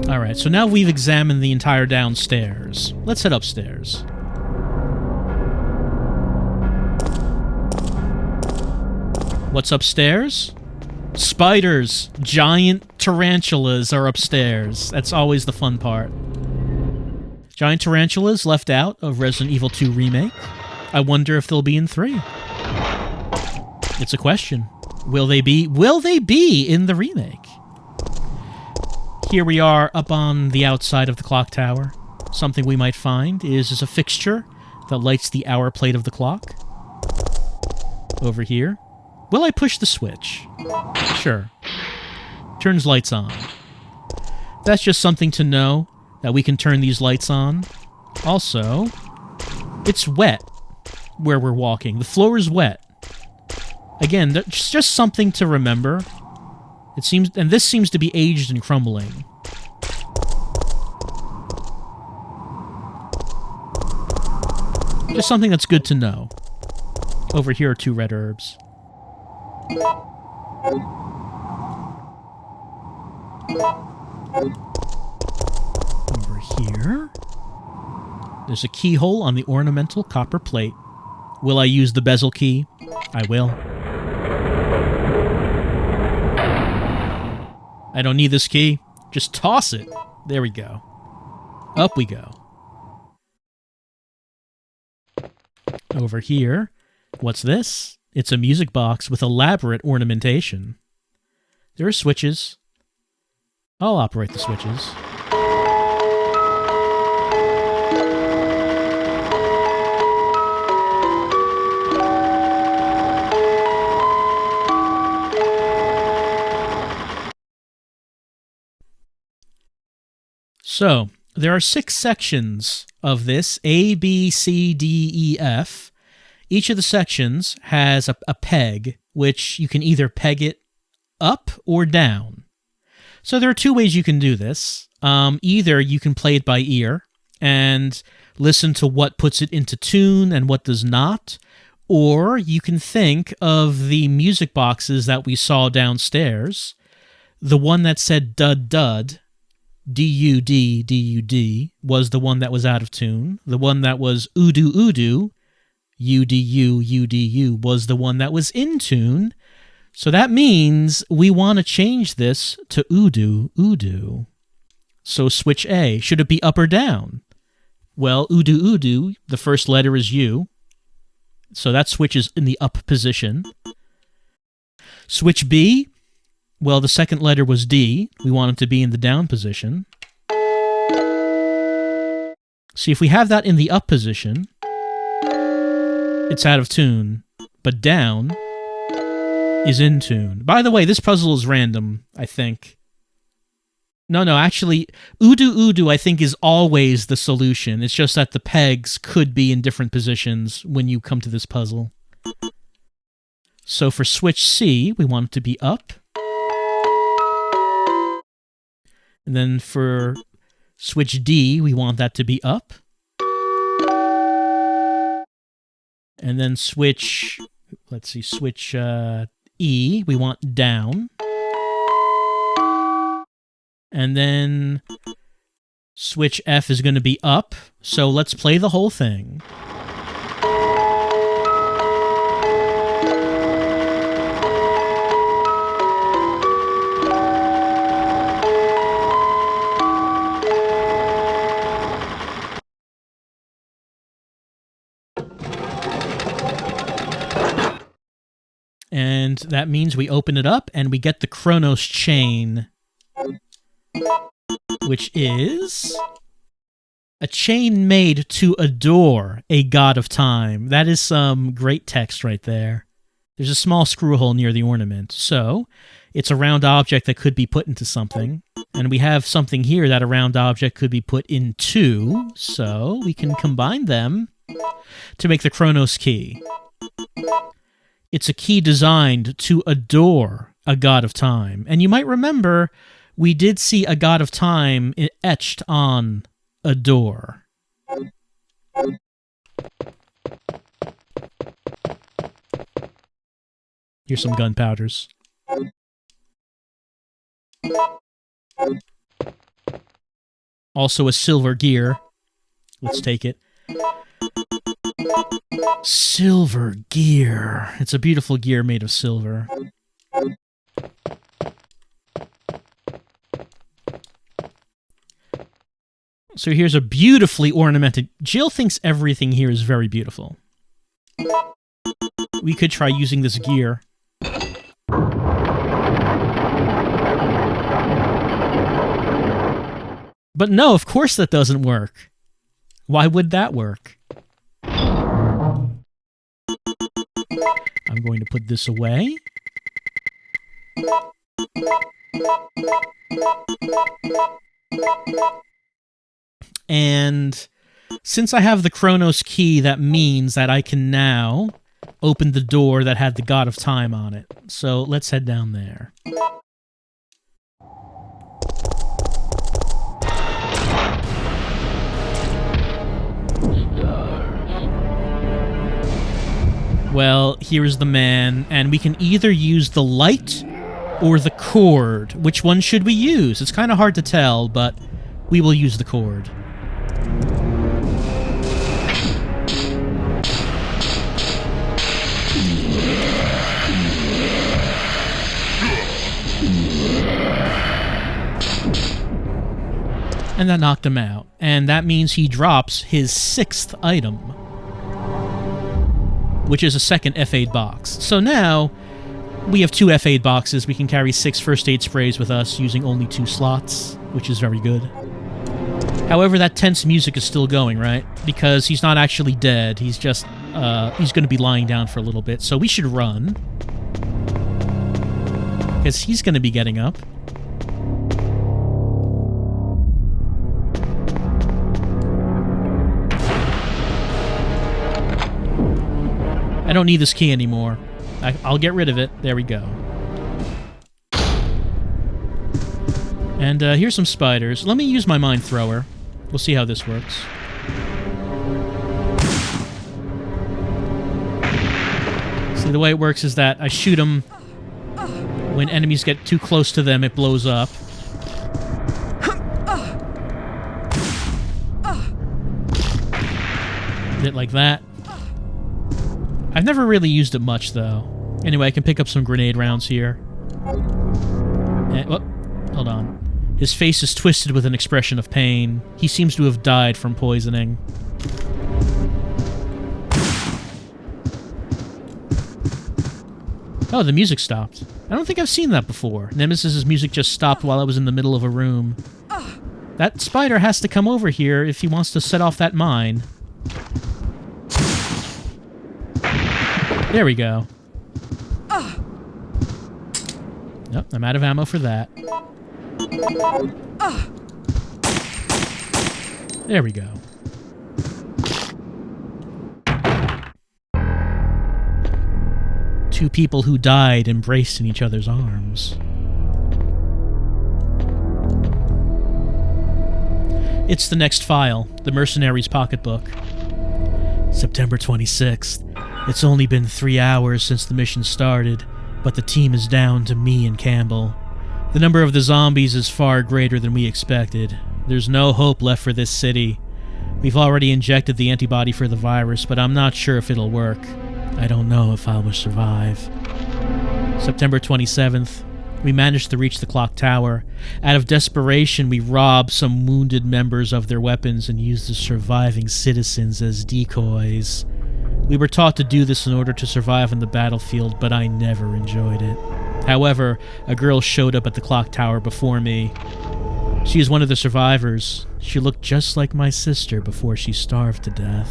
Speaker 1: Alright, so now we've examined the entire downstairs. Let's head upstairs. What's upstairs? Spiders! Giant tarantulas are upstairs. That's always the fun part. Giant tarantulas left out of Resident Evil 2 Remake. I wonder if they'll be in 3. It's a question. Will they be in the remake? Here we are up on the outside of the clock tower. Something we might find is a fixture that lights the hour plate of the clock. Over here. Will I push the switch? Sure. Turns lights on. That's just something to know, that we can turn these lights on. Also, it's wet where we're walking. The floor is wet. Again, that's just something to remember. It seems, and this seems to be aged and crumbling. Just something that's good to know. Over here are 2 red herbs. Over here, there's a keyhole on the ornamental copper plate. Will I use the bezel key? I will. I don't need this key. Just toss it. There we go. Up we go. Over here, what's this? It's a music box with elaborate ornamentation. There are switches. I'll operate the switches. So, there are 6 sections of this, A, B, C, D, E, F. Each of the sections has a peg, which you can either peg it up or down. So there are 2 ways you can do this. Either you can play it by ear and listen to what puts it into tune and what does not, or you can think of the music boxes that we saw downstairs. The one that said dud dud, D-U-D, D-U-D, was the one that was out of tune. The one that was udu udu, U-D-U, U-D-U, was the one that was in tune. So that means we want to change this to udu udu. So switch A. Should it be up or down? Well, udu udu, the first letter is U. So that switch is in the up position. Switch B. Well, the second letter was D. We want it to be in the down position. See, if we have that in the up position, it's out of tune, but down is in tune. By the way, this puzzle is random, I think. No, actually, udu udu, I think, is always the solution. It's just that the pegs could be in different positions when you come to this puzzle. So for switch C, we want it to be up. And then for switch D, we want that to be up. And then switch, let's see, switch E, we want down. And then switch F is going to be up. So let's play the whole thing. And that means we open it up and we get the Chronos chain, which is a chain made to adore a god of time. That is some great text right there. There's a small screw hole near the ornament. So it's a round object that could be put into something. And we have something here that a round object could be put into. So we can combine them to make the Chronos key. It's a key designed to adore a god of time. And you might remember we did see a god of time etched on a door. Here's some gunpowders. Also a silver gear. Let's take it. Silver gear. It's a beautiful gear made of silver. So here's a beautifully ornamented... Jill thinks everything here is very beautiful. We could try using this gear. But no, of course that doesn't work. Why would that work? I'm going to put this away. And since I have the Chronos key, that means that I can now open the door that had the God of Time on it. So let's head down there. Well, here's the man, and we can either use the light or the cord. Which one should we use? It's kind of hard to tell, but we will use the cord. And that knocked him out. And that means he drops his 6th item, which is a second F8 box. So now, we have 2 F8 boxes. We can carry 6 first aid sprays with us using only 2 slots, which is very good. However, that tense music is still going, right? Because he's not actually dead. He's just, he's going to be lying down for a little bit. So we should run, because he's going to be getting up. I don't need this key anymore. I'll get rid of it. There we go. And here's some spiders. Let me use my mine thrower. We'll see how this works. See, the way it works is that I shoot them. When enemies get too close to them, it blows up. Bit like that. I've never really used it much, though. Anyway, I can pick up some grenade rounds here. And, oh, hold on. His face is twisted with an expression of pain. He seems to have died from poisoning. Oh, the music stopped. I don't think I've seen that before. Nemesis's music just stopped while I was in the middle of a room. That spider has to come over here if he wants to set off that mine. There we go. Nope, I'm out of ammo for that. There we go. Two people who died embraced in each other's arms. It's the next file, the mercenaries' pocketbook. September 26th. It's only been 3 hours since the mission started, but the team is down to me and Campbell. The number of the zombies is far greater than we expected. There's no hope left for this city. We've already injected the antibody for the virus, but I'm not sure if it'll work. I don't know if I will survive. September 27th. We managed to reach the clock tower. Out of desperation, we robbed some wounded members of their weapons and used the surviving citizens as decoys. We were taught to do this in order to survive on the battlefield, but I never enjoyed it. However, a girl showed up at the clock tower before me. She is one of the survivors. She looked just like my sister before she starved to death.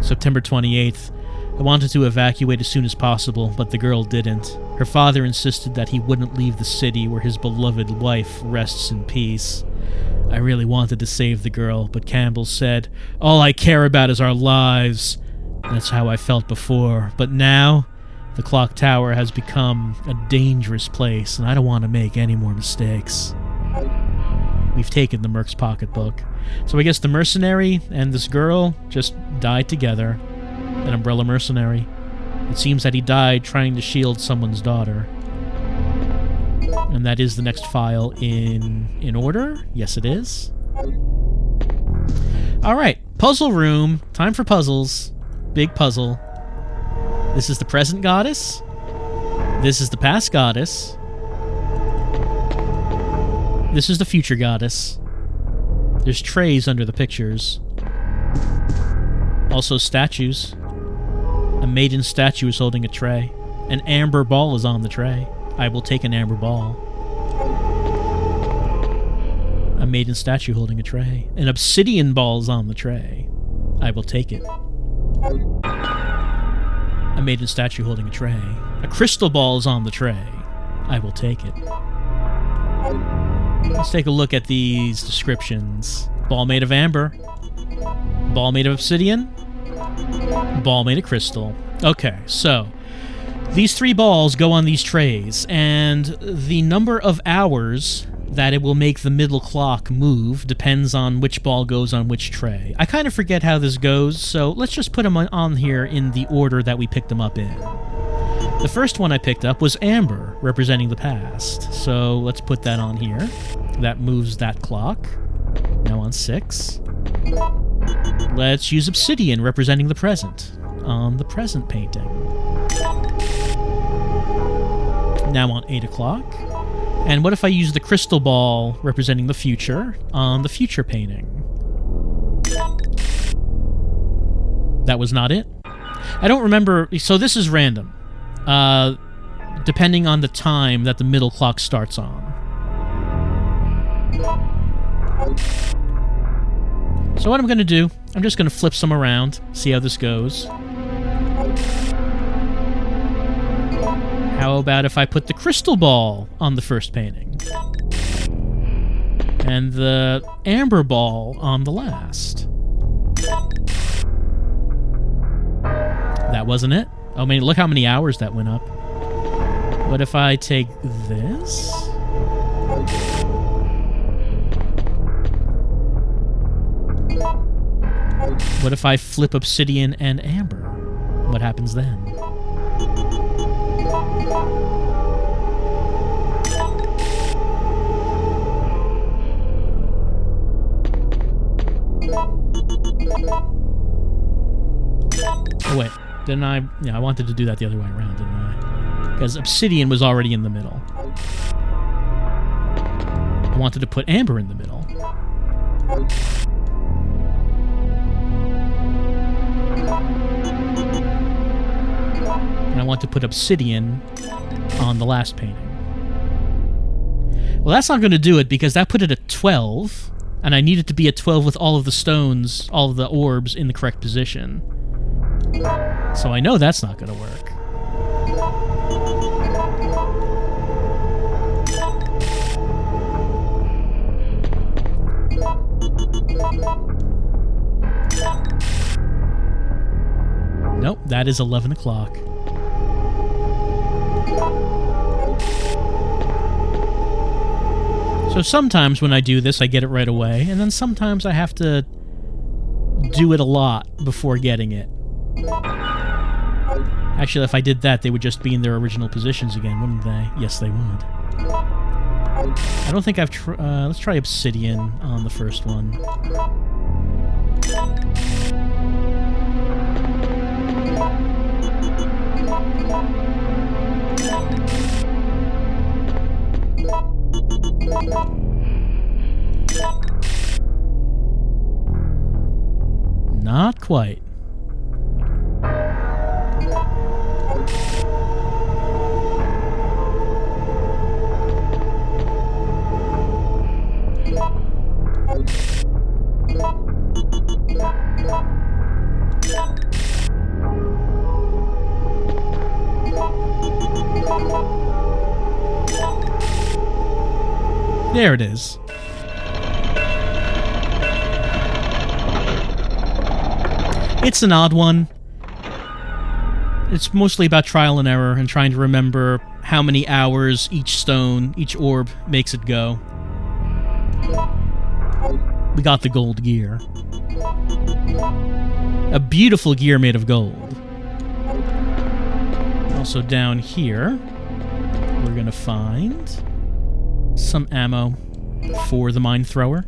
Speaker 1: September 28th. I wanted to evacuate as soon as possible, but the girl didn't. Her father insisted that he wouldn't leave the city where his beloved wife rests in peace. I really wanted to save the girl, but Campbell said, "All I care about is our lives." That's how I felt before, but now, the clock tower has become a dangerous place, and I don't want to make any more mistakes. We've taken the Merc's pocketbook. So I guess the mercenary and this girl just died together. An umbrella mercenary. It seems that he died trying to shield someone's daughter. And that is the next file in order? Yes, it is. Alright, puzzle room. Time for puzzles. Big puzzle. This is the present goddess. This is the past goddess. This is the future goddess. There's trays under the pictures. Also statues. A maiden statue is holding a tray. An amber ball is on the tray. I will take an amber ball. A maiden statue holding a tray. An obsidian ball is on the tray. I will take it. A maiden statue holding a tray. A crystal ball is on the tray. I will take it. Let's take a look at these descriptions. Ball made of amber. Ball made of obsidian. Ball made of crystal. Okay, so these 3 balls go on these trays, and the number of hours that it will make the middle clock move, depends on which ball goes on which tray. I kind of forget how this goes, so let's just put them on here in the order that we picked them up in. The first one I picked up was amber, representing the past. So let's put that on here. That moves that clock. Now on 6. Let's use obsidian, representing the present, on the present painting. Now on 8 o'clock. And what if I use the crystal ball, representing the future, on the future painting? That was not it? I don't remember... So this is random. Depending on the time that the middle clock starts on. So what I'm going to do, I'm just going to flip some around, see how this goes. How about if I put the crystal ball on the first painting? And the amber ball on the last? That wasn't it? Oh, man, look how many hours that went up. What if I take this? What if I flip obsidian and amber? What happens then? Oh, wait. Didn't I... Yeah, I wanted to do that the other way around, didn't I? Because obsidian was already in the middle. I wanted to put amber in the middle. And I want to put obsidian on the last painting. Well, that's not going to do it, because that put it at 12, and I need it to be at 12 with all of the stones, all of the orbs in the correct position. So I know that's not going to work. Nope, that is 11 o'clock. So sometimes when I do this, I get it right away, and then sometimes I have to do it a lot before getting it. Actually, if I did that, they would just be in their original positions again, wouldn't they? Yes, they would. I don't think I've let's try obsidian on the first one. Not quite. There it is. It's an odd one. It's mostly about trial and error and trying to remember how many hours each stone, each orb makes it go. We got the gold gear. A beautiful gear made of gold. Also down here, we're gonna find some ammo for the mine thrower.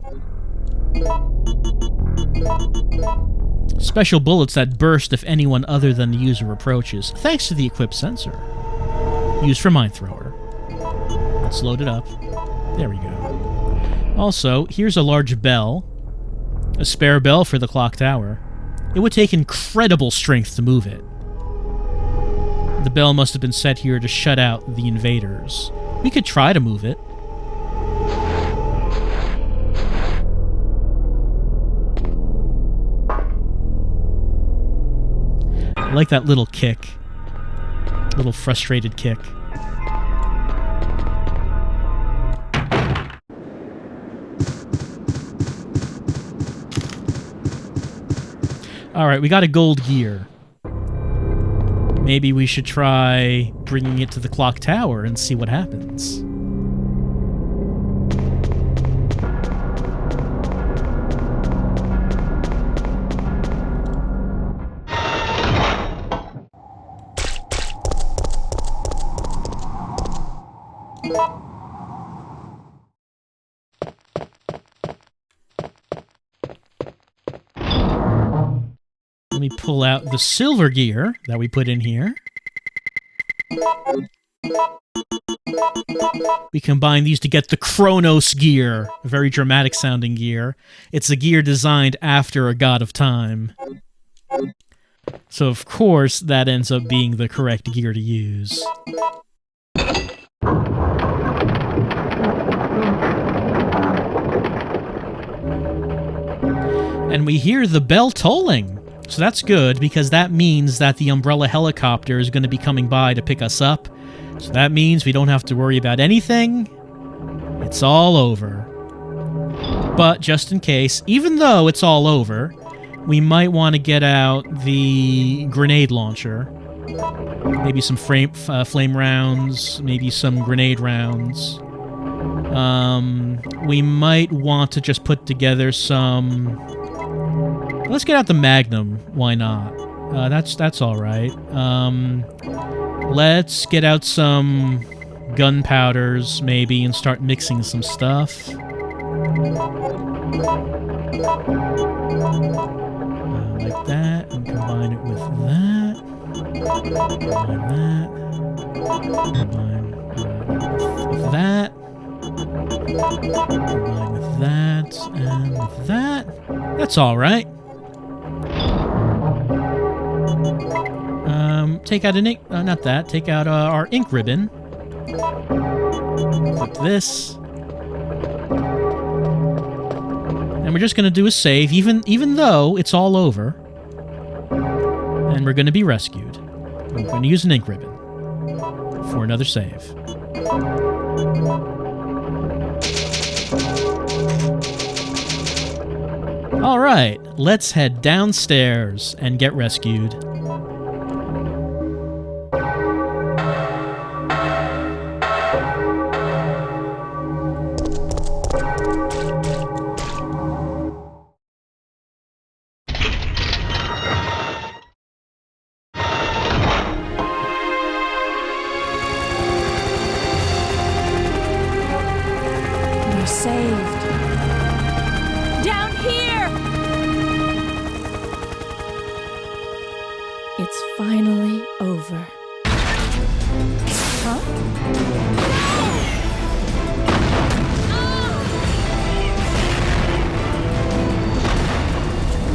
Speaker 1: Special bullets that burst if anyone other than the user approaches, thanks to the equipped sensor. Used for mine thrower. Let's load it up. There we go. Also, here's a large bell. A spare bell for the clock tower. It would take incredible strength to move it. The bell must have been set here to shut out the invaders. We could try to move it. I like that little kick. Little frustrated kick. Alright, we got a gold gear. Maybe we should try bringing it to the clock tower and see what happens. Let me pull out the silver gear that we put in here. We combine these to get the Chronos gear, a very dramatic sounding gear. It's a gear designed after a god of time. So of course that ends up being the correct gear to use. And we hear the bell tolling. So that's good, because that means that the Umbrella helicopter is going to be coming by to pick us up. So that means we don't have to worry about anything. It's all over. But just in case, even though it's all over, we might want to get out the grenade launcher. Maybe some flame rounds, maybe some grenade rounds. We might want to just put together some... Let's get out the Magnum. Why not? That's all right. Let's get out some gunpowders, maybe, and start mixing some stuff. Like that, and combine it with that. Combine that. Combine with that. Combine with that, and with that. That's all right. Take out an ink... not that. Take out our ink ribbon. Click this. And we're just going to do a save, even though it's all over. And we're going to be rescued. We're going to use an ink ribbon for another save. All right, let's head downstairs and get rescued.
Speaker 2: We're saved. Down here! It's finally over. Huh?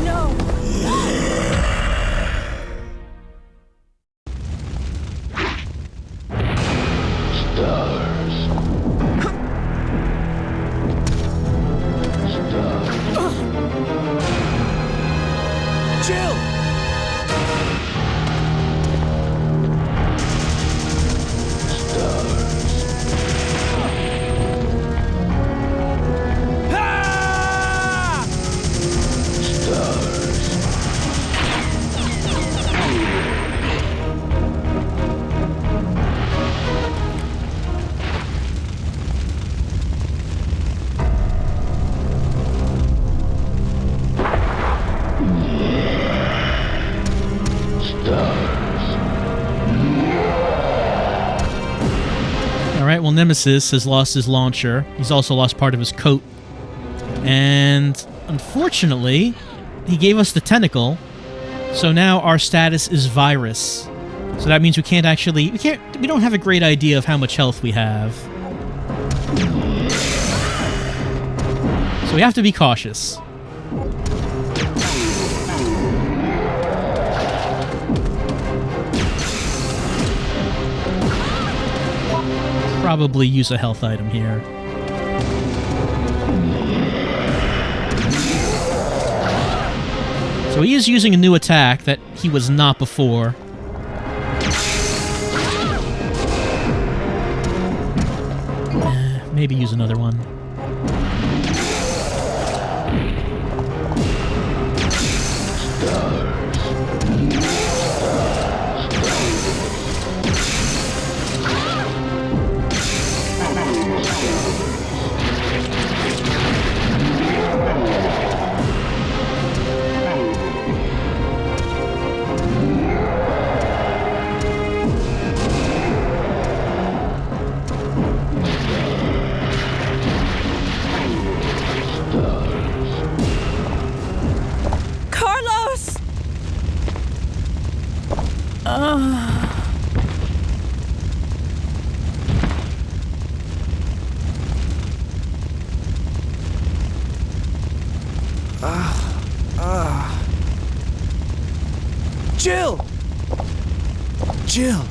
Speaker 2: No!
Speaker 5: Chill! Ah!
Speaker 1: Alright, well, Nemesis has lost his launcher. He's also lost part of his coat. And unfortunately, he gave us the tentacle. So now our status is virus. So that means we can't actually... We don't have a great idea of how much health we have. So we have to be cautious. Probably use a health item here. So he is using a new attack that he was not before. Maybe use another one.
Speaker 5: Jill! Jill!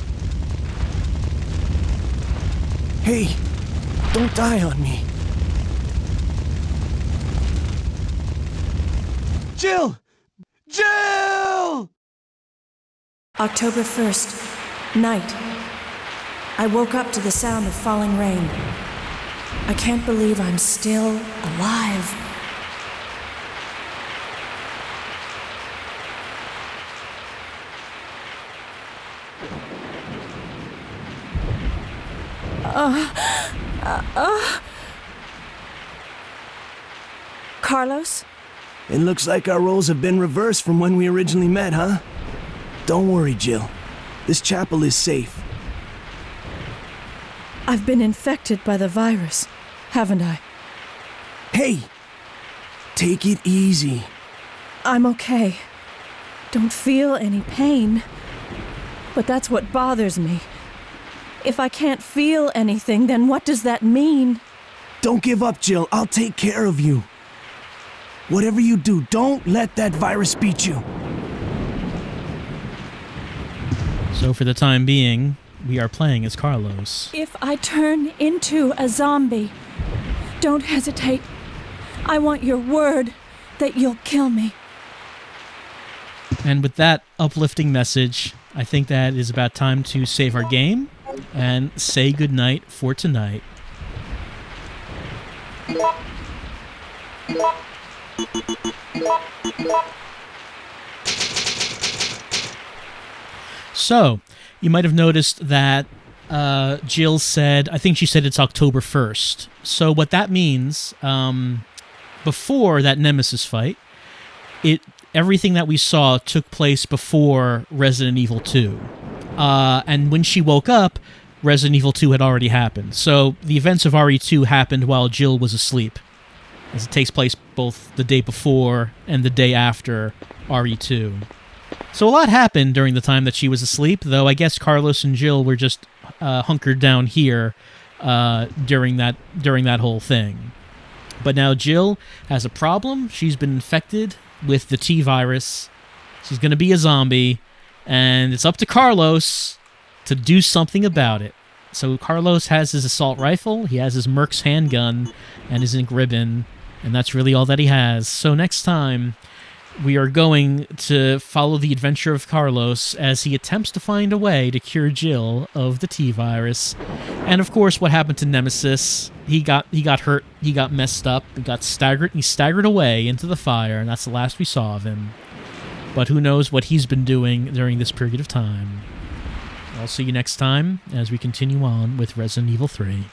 Speaker 5: Hey, don't die on me. Jill! Jill!
Speaker 2: October 1st, night. I woke up to the sound of falling rain. I can't believe I'm still alive. Carlos?
Speaker 5: It looks like our roles have been reversed from when we originally met, huh? Don't worry, Jill. This chapel is safe.
Speaker 2: I've been infected by the virus, haven't I?
Speaker 5: Hey! Take it easy.
Speaker 2: I'm okay. Don't feel any pain. But that's what bothers me. If I can't feel anything, then what does that mean?
Speaker 5: Don't give up, Jill. I'll take care of you. Whatever you do, don't let that virus beat you.
Speaker 1: So for the time being, we are playing as Carlos.
Speaker 2: If I turn into a zombie, don't hesitate. I want your word that you'll kill me.
Speaker 1: And with that uplifting message, I think that it is about time to save our game and say goodnight for tonight. So, you might have noticed that Jill said, I think she said it's October 1st. So what that means, before that Nemesis fight, everything that we saw took place before Resident Evil 2. And when she woke up, Resident Evil 2 had already happened. So the events of RE2 happened while Jill was asleep, as it takes place both the day before and the day after RE2. So a lot happened during the time that she was asleep, though I guess Carlos and Jill were just hunkered down here during that whole thing. But now Jill has a problem. She's been infected with the T-virus. She's going to be a zombie, and it's up to Carlos to do something about it. So Carlos has his assault rifle, he has his Merc's handgun, and his ink ribbon, and that's really all that he has. So next time, we are going to follow the adventure of Carlos as he attempts to find a way to cure Jill of the T-virus. And of course, what happened to Nemesis? He got hurt, he got messed up, he staggered away into the fire, and that's the last we saw of him. But who knows what he's been doing during this period of time. I'll see you next time as we continue on with Resident Evil 3.